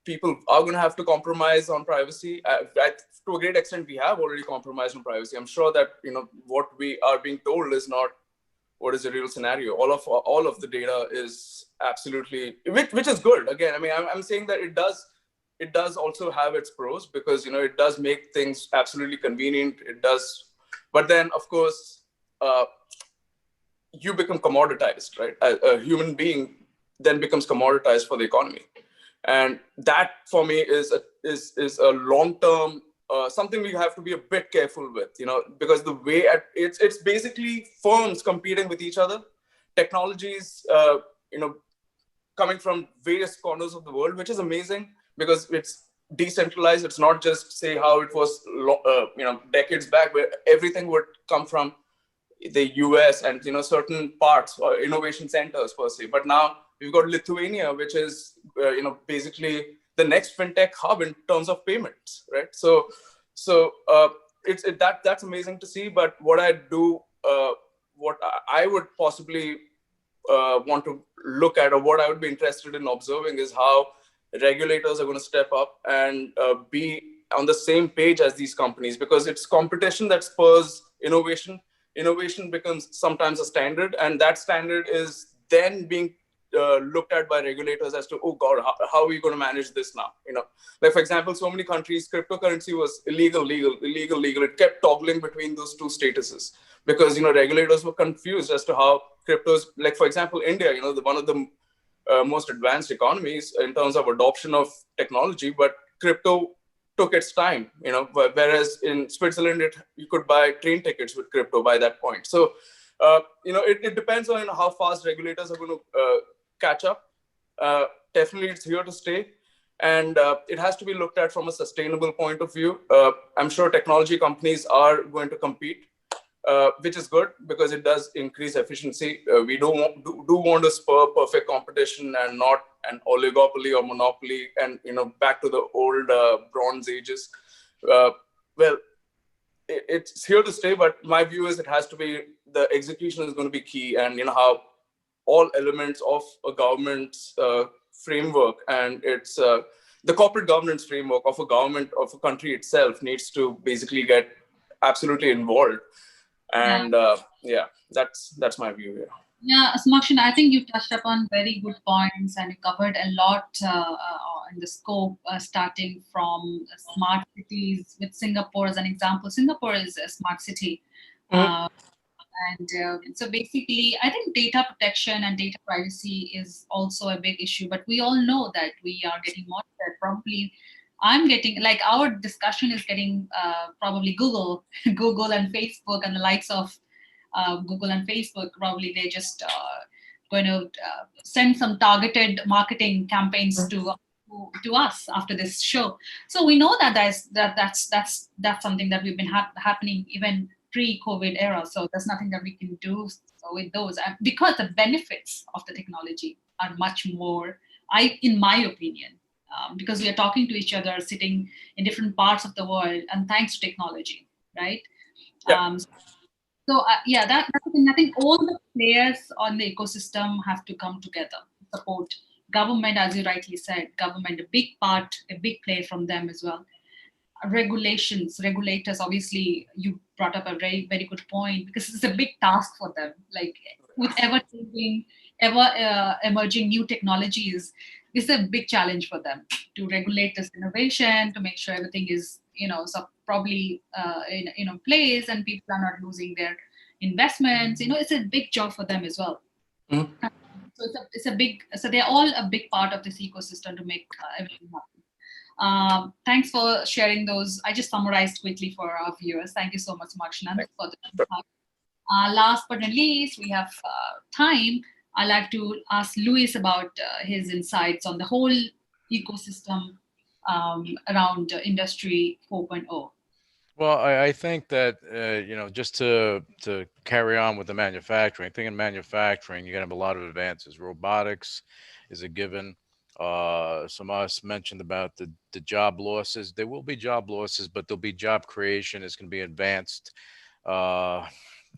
people are going to have to compromise on privacy. To a great extent, we have already compromised on privacy. I'm sure that what we are being told is not what is the real scenario. All of the data is absolutely, which is good. Again, I mean, I'm saying that it does also have its pros, because it does make things absolutely convenient. It does, but then of course, you become commoditized, right? A human being then becomes commoditized for the economy. And that for me is a long-term something we have to be a bit careful with, because the way it's basically firms competing with each other, technologies, coming from various corners of the world, which is amazing because it's decentralized. It's not just say how it was, decades back, where everything would come from the US and certain parts or innovation centers per se. But now we've got Lithuania, which is basically the next fintech hub in terms of payments, right? So So that's amazing to see. But what I do, what I would possibly want to look at, or what I would be interested in observing, is how regulators are going to step up and be on the same page as these companies, because it's competition that spurs innovation. Innovation becomes sometimes a standard, and that standard is then being looked at by regulators as to, oh god, how are we going to manage this now? Like, for example, so many countries, cryptocurrency was illegal, legal. It kept toggling between those two statuses because regulators were confused as to how cryptos, like for example, India, one of the most advanced economies in terms of adoption of technology, but crypto took its time. Whereas in Switzerland, you could buy train tickets with crypto by that point. So it depends on how fast regulators are going to catch up. Definitely, it's here to stay, and it has to be looked at from a sustainable point of view. I'm sure technology companies are going to compete, which is good because it does increase efficiency. We do want to spur perfect competition and not an oligopoly or monopoly, and back to the old bronze ages. Well, it's here to stay, but my view is it has to be, the execution is going to be key, and how all elements of a government's framework and its the corporate governance framework of a government, of a country itself, needs to basically get absolutely involved. And yeah, that's my view here. Yeah, Smakshan, I think you touched upon very good points and you covered a lot in the scope, starting from smart cities with Singapore as an example. Singapore is a smart city. And so basically, I think data protection and data privacy is also a big issue, but we all know that we are getting monitored. Probably, I'm getting, like, our discussion is getting probably Google, Google and Facebook and the likes of Google and Facebook, probably they're just going to send some targeted marketing campaigns to us after this show. So we know that that's something that we've been happening even pre-COVID era. So there's nothing that we can do with those, because the benefits of the technology are much more, in my opinion, because we are talking to each other, sitting in different parts of the world, and thanks to technology, right? Yeah. So that's the thing. I think all the players on the ecosystem have to come together, support government, as you rightly said, government, a big play from them as well. Regulators, obviously, you brought up a very, very good point, because it's a big task for them. Like, with ever changing, emerging new technologies, it's a big challenge for them to regulate this innovation, to make sure everything is, so probably in place and people are not losing their investments. It's a big job for them as well. Mm-hmm. So they're all a big part of this ecosystem to make everything happen. Thanks for sharing those. I just summarized quickly for our viewers. Thank you so much, Makshan, for the last but not least, we have time. I'd like to ask Luis about his insights on the whole ecosystem around Industry 4.0. Well, I think that just to carry on with the manufacturing, I think in manufacturing you're gonna have a lot of advances. Robotics is a given. Some of us mentioned about the job losses. There will be job losses, but there'll be job creation. It's going to be advanced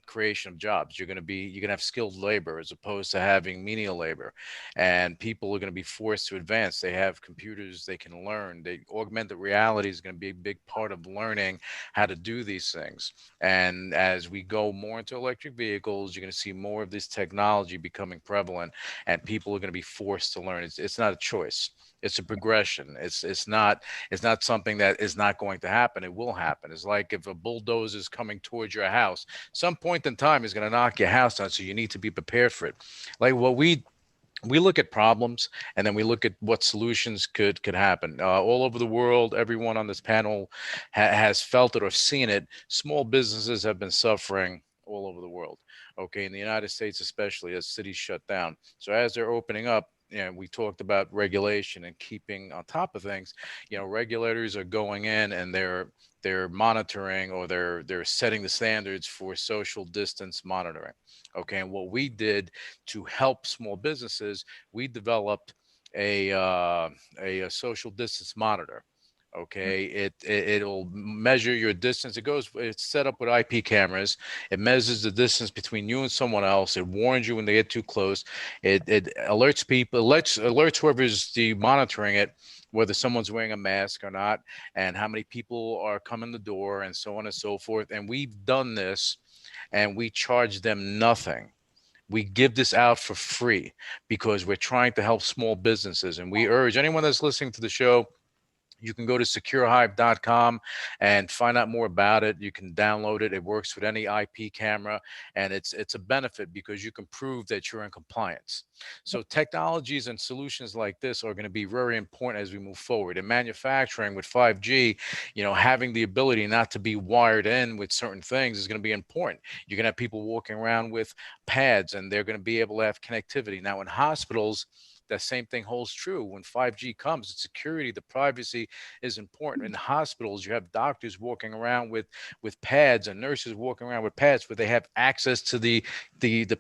creation of jobs. You're going to have skilled labor as opposed to having menial labor, and people are going to be forced to advance. They have computers, they can learn. Augmented reality is going to be a big part of learning how to do these things. And as we go more into electric vehicles, you're going to see more of this technology becoming prevalent, and people are going to be forced to learn. It's not a choice. It's a progression. It's not something that is not going to happen. It will happen. It's like if a bulldozer is coming towards your house, some point in time is going to knock your house down. So you need to be prepared for it. Like what we look at problems, and then we look at what solutions could happen all over the world. Everyone on this panel has felt it or seen it. Small businesses have been suffering all over the world. Okay, in the United States especially, as cities shut down. So as they're opening up, we talked about regulation and keeping on top of things. Regulators are going in and they're monitoring, or they're setting the standards for social distance monitoring. Okay, and what we did to help small businesses, we developed a social distance monitor. Okay, it'll measure your distance. It's set up with IP cameras. It measures the distance between you and someone else. It warns you when they get too close. It alerts people, alerts whoever's the monitoring it, whether someone's wearing a mask or not, and how many people are coming the door, and so on and so forth. And we've done this, and we charge them nothing. We give this out for free because we're trying to help small businesses, and we urge anyone that's listening to the show, you can go to securehive.com and find out more about it. You can download it. It works with any IP camera, and it's a benefit because you can prove that you're in compliance. So technologies and solutions like this are going to be very important as we move forward. In manufacturing with 5G, having the ability not to be wired in with certain things is going to be important. You're going to have people walking around with pads, and they're going to be able to have connectivity. Now in hospitals, that same thing holds true. When 5G comes, the security, the privacy is important. In hospitals, you have doctors walking around with pads, and nurses walking around with pads where they have access to the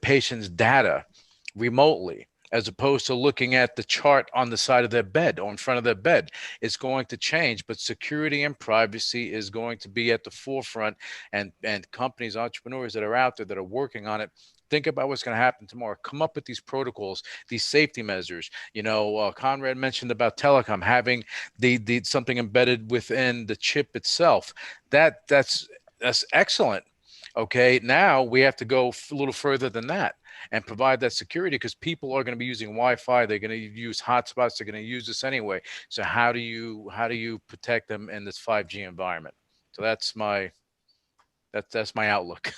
patient's data remotely, as opposed to looking at the chart on the side of their bed or in front of their bed. It's going to change, but security and privacy is going to be at the forefront. And companies, entrepreneurs that are out there that are working on it, think about what's going to happen tomorrow. Come up with these protocols, these safety measures. Konrad mentioned about telecom having the something embedded within the chip itself. That's excellent. Okay, now we have to go a little further than that and provide that security, because people are going to be using Wi-Fi. They're going to use hotspots. They're going to use this anyway. So how do you protect them in this 5G environment? So that's my outlook.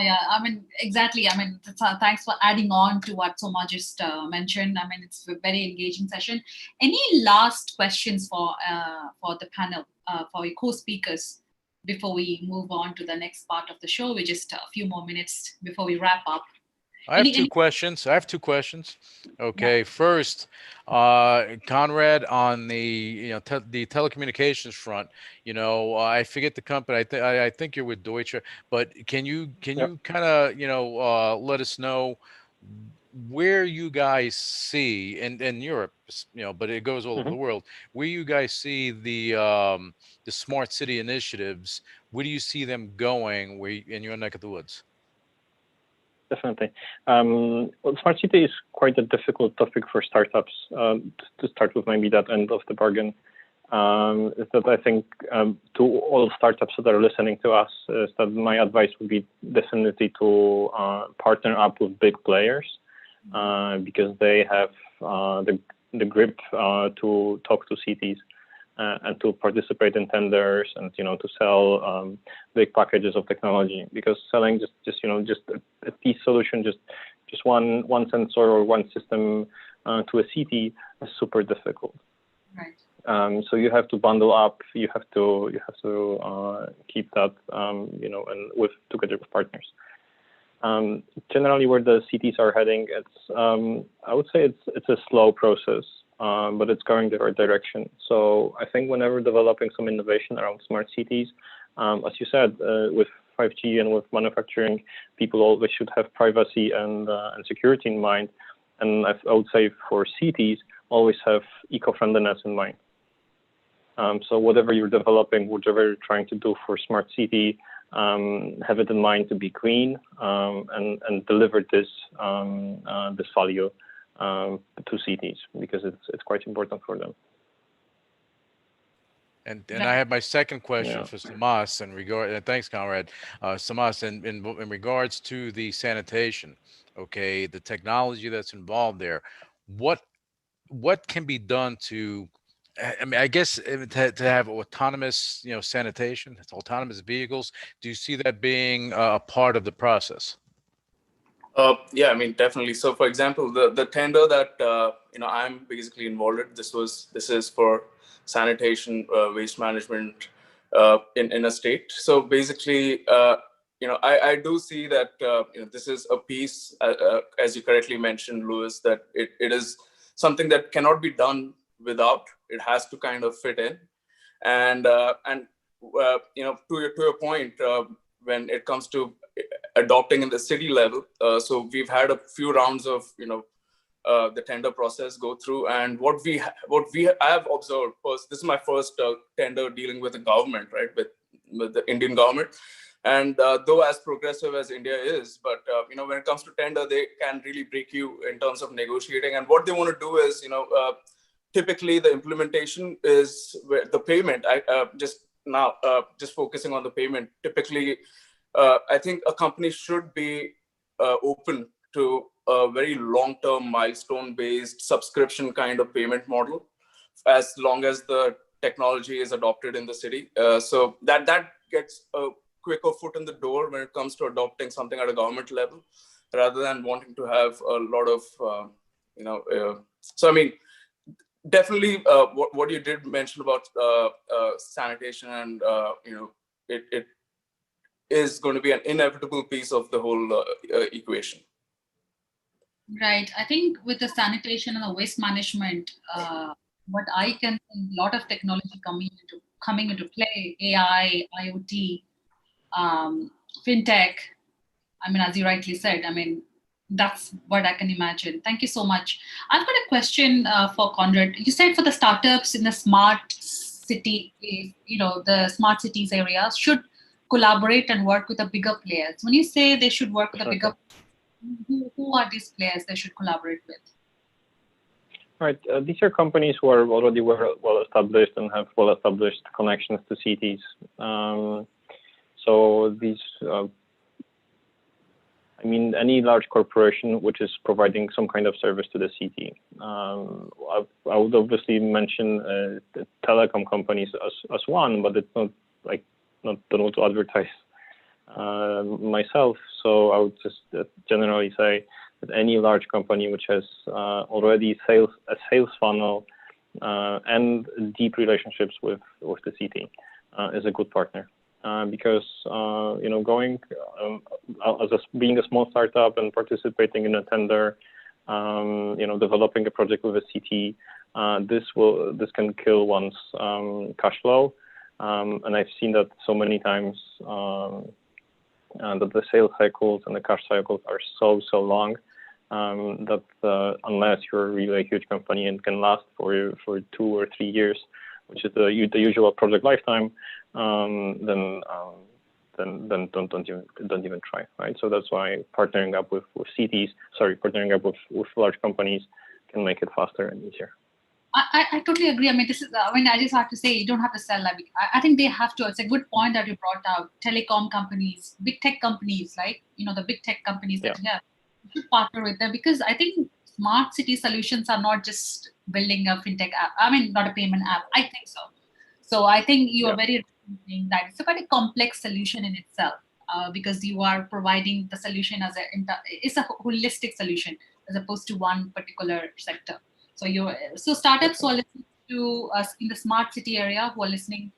Yeah. I mean, exactly. I mean, thanks for adding on to what Soma just mentioned. I mean, it's a very engaging session. Any last questions for the panel, for your co-speakers, before we move on to the next part of the show? We're just a few more minutes before we wrap up. I have two questions. Okay, Yeah. first, Conrad, on the the telecommunications front, I forget the company. I think you're with Deutsche, but can you Yep. kind of let us know where you guys see in Europe, but it goes all over Mhm. the world, where you guys see the smart city initiatives. Where do you see them going? In your neck of the woods? Definitely. Well, smart city is quite a difficult topic for startups. To start with, maybe that end of the bargain is that I think to all startups that are listening to us, is that my advice would be definitely to partner up with big players, because they have the grip to talk to cities and to participate in tenders, and to sell big packages of technology. Because selling just a piece solution, just one sensor or one system to a city is super difficult. Right. So you have to bundle up. You have to keep that and together with partners. Generally, where the cities are heading, it's I would say it's a slow process, but it's going the right direction. So I think whenever developing some innovation around smart cities, as you said, with 5G and with manufacturing, people always should have privacy and security in mind. And I would say for cities, always have eco-friendliness in mind. So whatever you're developing, whatever you're trying to do for smart city, have it in mind to be green, and deliver this value to cities, because it's quite important for them. And I have my second question Yeah. for Samas in regard. And thanks, Conrad. Samas, in regards to the sanitation, okay, the technology that's involved there, what can be done to, I mean, I guess to have autonomous, sanitation, autonomous vehicles. Do you see that being a part of the process? Yeah, I mean, definitely. So, for example, the tender that I'm basically involved in, this is for sanitation, waste management in a state. So basically, I do see that this is a piece, as you correctly mentioned, Louis, that it is something that cannot be done without. It has to kind of fit in, and to your point, when it comes to adopting in the city level, so we've had a few rounds of the tender process go through. And what I have observed first, this is my first tender dealing with the government, right, with the Indian government. And though as progressive as India is, but when it comes to tender, they can really break you in terms of negotiating. And what they want to do is, typically the implementation is where the payment. Just focusing on the payment. Typically, I think a company should be open to a very long-term milestone-based subscription kind of payment model, as long as the technology is adopted in the city. So that gets a quicker foot in the door when it comes to adopting something at a government level, rather than wanting to have a lot of, so I mean, definitely what you did mention about sanitation, and it is going to be an inevitable piece of the whole equation. Right. I think with the sanitation and the waste management, what I can see, a lot of technology coming into play, AI, IoT, fintech. I mean, as you rightly said, I mean, that's what I can imagine. Thank you so much. I've got a question for Konrad. You said for the startups in the smart city, the smart cities areas should collaborate and work with the bigger players. When you say they should work with the bigger, who are these players they should collaborate with? Right. These are companies who are already well established and have well established connections to cities. So these, any large corporation which is providing some kind of service to the city. I would obviously mention the telecom companies as one, but it's not don't want to advertise myself. So I would just generally say that any large company which has already a sales funnel and deep relationships with the city is a good partner. Because being a small startup and participating in a tender, developing a project with a city, this can kill one's cash flow, and I've seen that so many times that the sales cycles and the cash cycles are so long that unless you're really a huge company and can last for 2 or 3 years, which is the usual project lifetime, then don't even try, right? So that's why partnering up with large companies can make it faster and easier. I totally agree. I mean, I just have to say, you don't have to sell. I think they have to. It's a good point that you brought out. Telecom companies, big tech companies, like, the big tech companies that you should partner with them, because I think smart city solutions are not just building a fintech app. I mean, not a payment app. I think so. So I think you are very right in that it's a very complex solution in itself, because you are providing the solution it's a holistic solution as opposed to one particular sector. So startups who are listening to us in the smart city area, who are listening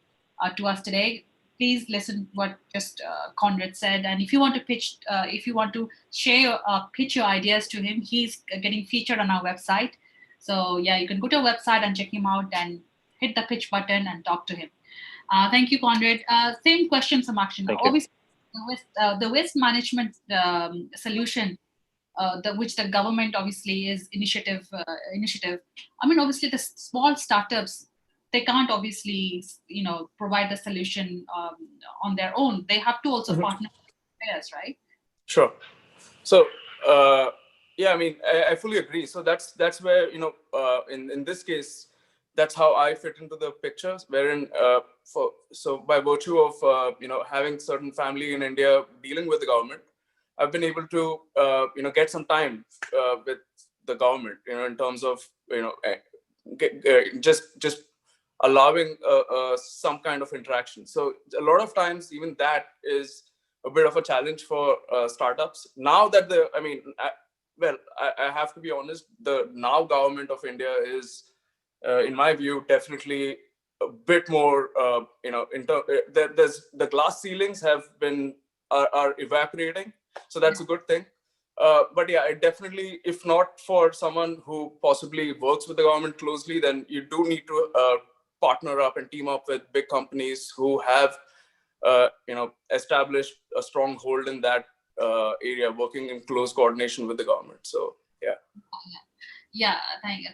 to us today, please listen what just Konrad said. And if you want to pitch, if you want to share pitch your ideas to him, he's getting featured on our website. So yeah, you can go to our website and check him out and hit the pitch button and talk to him. Thank you, Konrad. Same question, Samakshi. Obviously, the waste management solution, which the government obviously is initiative. I mean, obviously the small startups, they can't obviously provide the solution on their own. They have to also partner with players, right? Sure. So I mean, I fully agree. So that's where in this case, that's how I fit into the picture. Wherein by virtue of having certain family in India dealing with the government, I've been able to get some time with the government, in terms of just allowing some kind of interaction. So a lot of times, even that is a bit of a challenge for startups. Now that I have to be honest, the now government of India is, in my view, definitely a bit more, there's the glass ceilings are evaporating. So that's a good thing. But yeah, it definitely, if not for someone who possibly works with the government closely, then you do need to partner up and team up with big companies who have, established a strong hold in that area, working in close coordination with the government. So yeah. Yeah,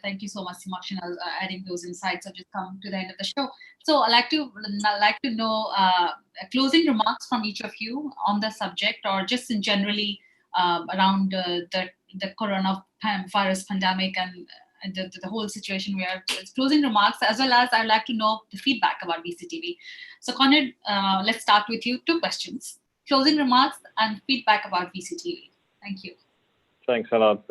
thank you so much, Simakshi, adding those insights. I've just come to the end of the show. So I'd like to know closing remarks from each of you on the subject, or just in generally around the coronavirus pandemic and the whole situation. Where it's closing remarks, as well as I'd like to know the feedback about VCTV. So Konrad, let's start with you. Two questions: closing remarks and feedback about VCTV. Thank you. Thanks a lot.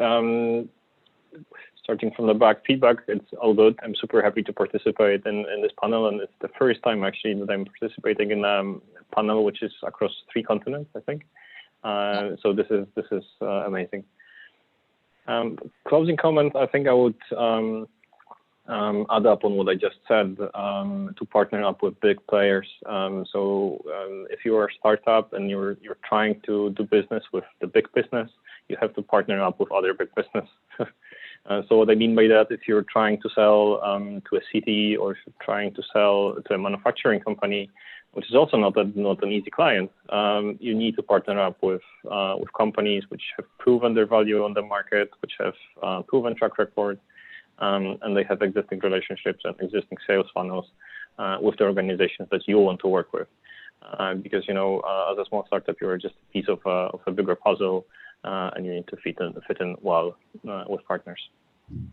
Starting from the back, feedback, it's all good. I'm super happy to participate in this panel, and it's the first time actually that I'm participating in a panel which is across 3 continents, I think. So this is amazing. Closing comment, I think I would add up on what I just said, to partner up with big players. If you are a startup and you're trying to do business with the big business, you have to partner up with other big business. So what I mean by that, if you're trying to sell to a city, or if you're trying to sell to a manufacturing company, which is also not an easy client, you need to partner up with companies which have proven their value on the market, which have proven track record, and they have existing relationships and existing sales funnels with the organizations that you want to work with. Because as a small startup, you're just a piece of a bigger puzzle. And you need to fit in well with partners.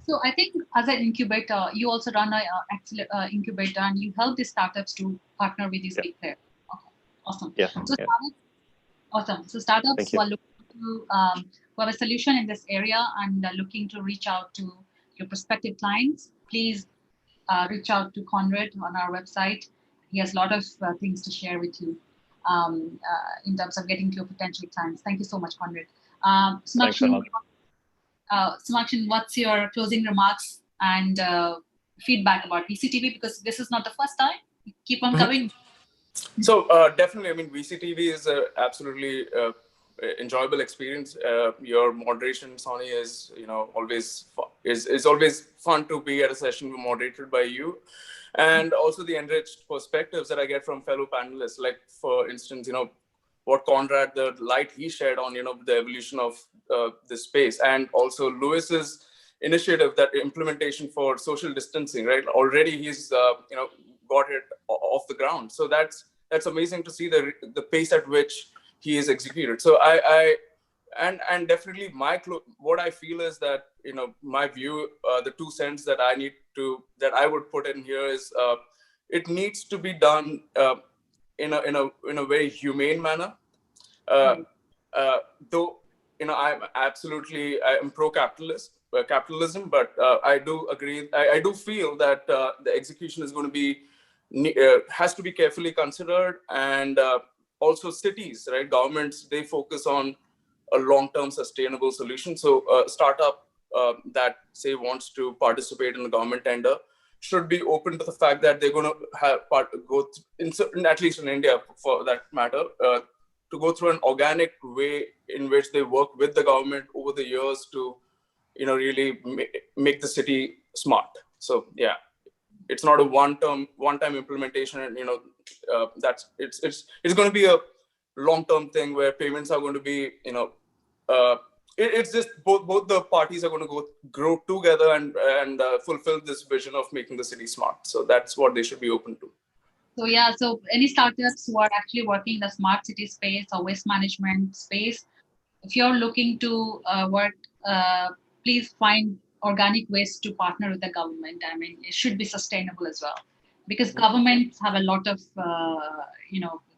So I think as an incubator, you also run an incubator, and you help the startups to partner with these big players. Okay, awesome. Yeah. Awesome. So startups who are looking to who have a solution in this area and are looking to reach out to your prospective clients, please reach out to Konrad on our website. He has a lot of things to share with you in terms of getting to your potential clients. Thank you so much, Konrad. Simakshi, what's your closing remarks and feedback about VCTV? Because this is not the first time. Keep on coming. So definitely, I mean, VCTV is a absolutely enjoyable experience. Your moderation, Sonny, is always is always fun to be at a session moderated by you, and also the enriched perspectives that I get from fellow panelists. Like for instance, what Konrad, the light he shared on, the evolution of this space, and also Lewis's initiative, that implementation for social distancing, right? Already he's, got it off the ground. So that's amazing to see the pace at which he is executed. So and definitely what I feel is that, my view, the 2 cents that I would put in here is, it needs to be done in a very humane manner. Though I'm capitalism, but I do agree. I do feel that the execution is going to be has to be carefully considered, and also cities, right? Governments, they focus on a long-term sustainable solution. So startup that say wants to participate in a government tender should be open to the fact that they're going to at least in India, for that matter, to go through an organic way in which they work with the government over the years to, really make the city smart. So yeah, it's not a one-time implementation, and it's going to be a long-term thing where payments are going to be, it's just both the parties are going to grow together and fulfill this vision of making the city smart. So that's what they should be open to. So yeah, so any startups who are actually working in the smart city space or waste management space, if you're looking to work, please find organic ways to partner with the government. I mean, it should be sustainable as well, because governments have a lot of,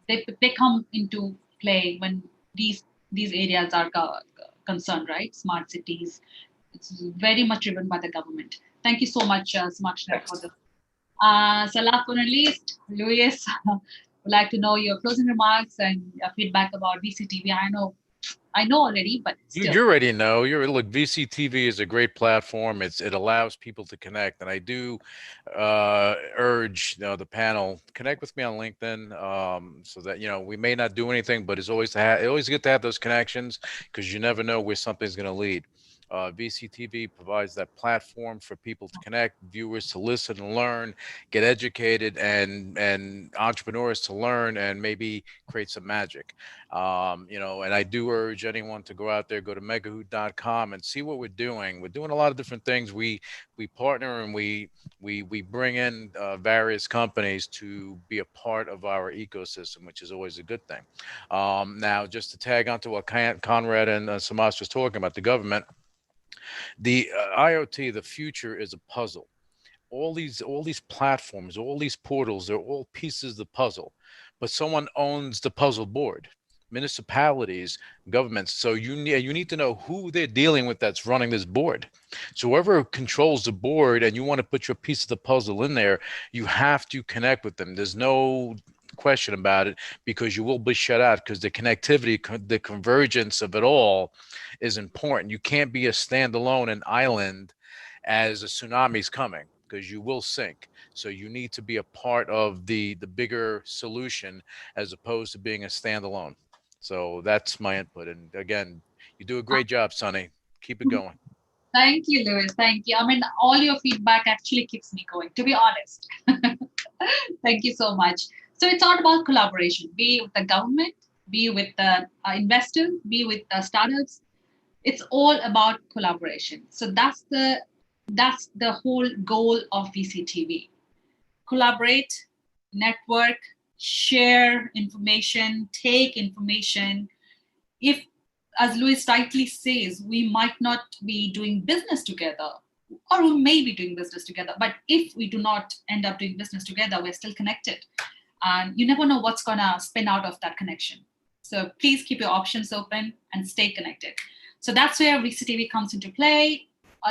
they come into play when these areas are concerned, right? Smart cities, it's very much driven by the government. Thank you so much, Simakshi, for this. So last but not least, Luis, would like to know your closing remarks and feedback about VCTV. I know already, but still. You already know. Look, VCTV is a great platform. It allows people to connect, and I do urge the panel, connect with me on LinkedIn, so that we may not do anything, but it's always good to have those connections, because you never know where something's going to lead. VCTV provides that platform for people to connect, viewers to listen and learn, get educated, and entrepreneurs to learn and maybe create some magic. And I do urge anyone to go out there, go to megahoot.com and see what we're doing. We're doing a lot of different things. We partner and we bring in various companies to be a part of our ecosystem, which is always a good thing. Now, just to tag onto what Conrad and Samas was talking about, the government, the IoT, the future is a puzzle. All these platforms, all these portals, they're all pieces of the puzzle, but someone owns the puzzle board. Municipalities, governments. So you need to know who they're dealing with that's running this board. So whoever controls the board and you want to put your piece of the puzzle in there, you have to connect with them. There's no question about it, because you will be shut out, because the connectivity, the convergence of it all is important. You can't be a standalone, an island as a tsunami's coming, because you will sink. So you need to be a part of the bigger solution as opposed to being a standalone. So that's my input. And again, you do a great job, Sonny. Keep it going. Thank you, Louis. Thank you. I mean, all your feedback actually keeps me going, to be honest. Thank you so much. So it's all about collaboration, be with the government, be with the investors, be with the startups. It's all about collaboration. So that's the whole goal of VCTV. Collaborate, network, share information, take information. If, as Louis rightly says, we might not be doing business together, or we may be doing business together, but if we do not end up doing business together, we're still connected. And you never know what's going to spin out of that connection. So please keep your options open and stay connected. So that's where VCTV comes into play.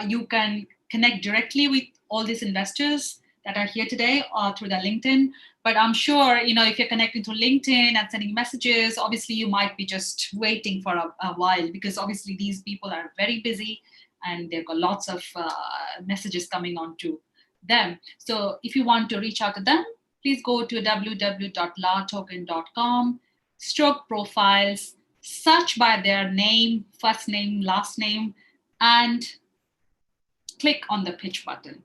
You can connect directly with all these investors that are here today through their LinkedIn. But I'm sure, if you're connecting to LinkedIn and sending messages, obviously you might be just waiting for a while, because obviously these people are very busy and they've got lots of messages coming on to them. So if you want to reach out to them, please go to www.latoken.com, stroke profiles, search by their name, first name, last name, and click on the pitch button.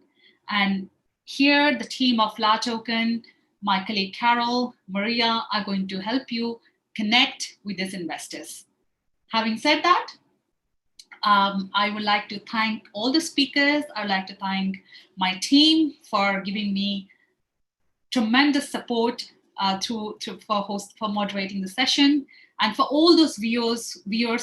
And here, the team of LATOKEN, my colleague Carol, Maria, are going to help you connect with these investors. Having said that, I would like to thank all the speakers. I would like to thank my team for giving me tremendous support for moderating the session, and for all those viewers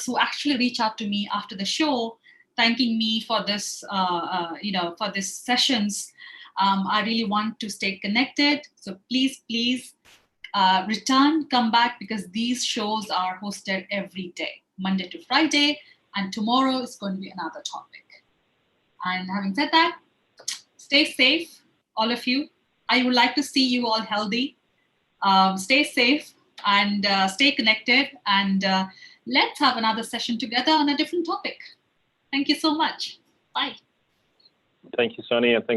who actually reach out to me after the show, thanking me for this, for these sessions. I really want to stay connected. So please return, come back, because these shows are hosted every day, Monday to Friday, and tomorrow is going to be another topic. And having said that, stay safe, all of you. I would like to see you all healthy. Stay safe and stay connected. And let's have another session together on a different topic. Thank you so much. Bye. Thank you, Sonny, and thank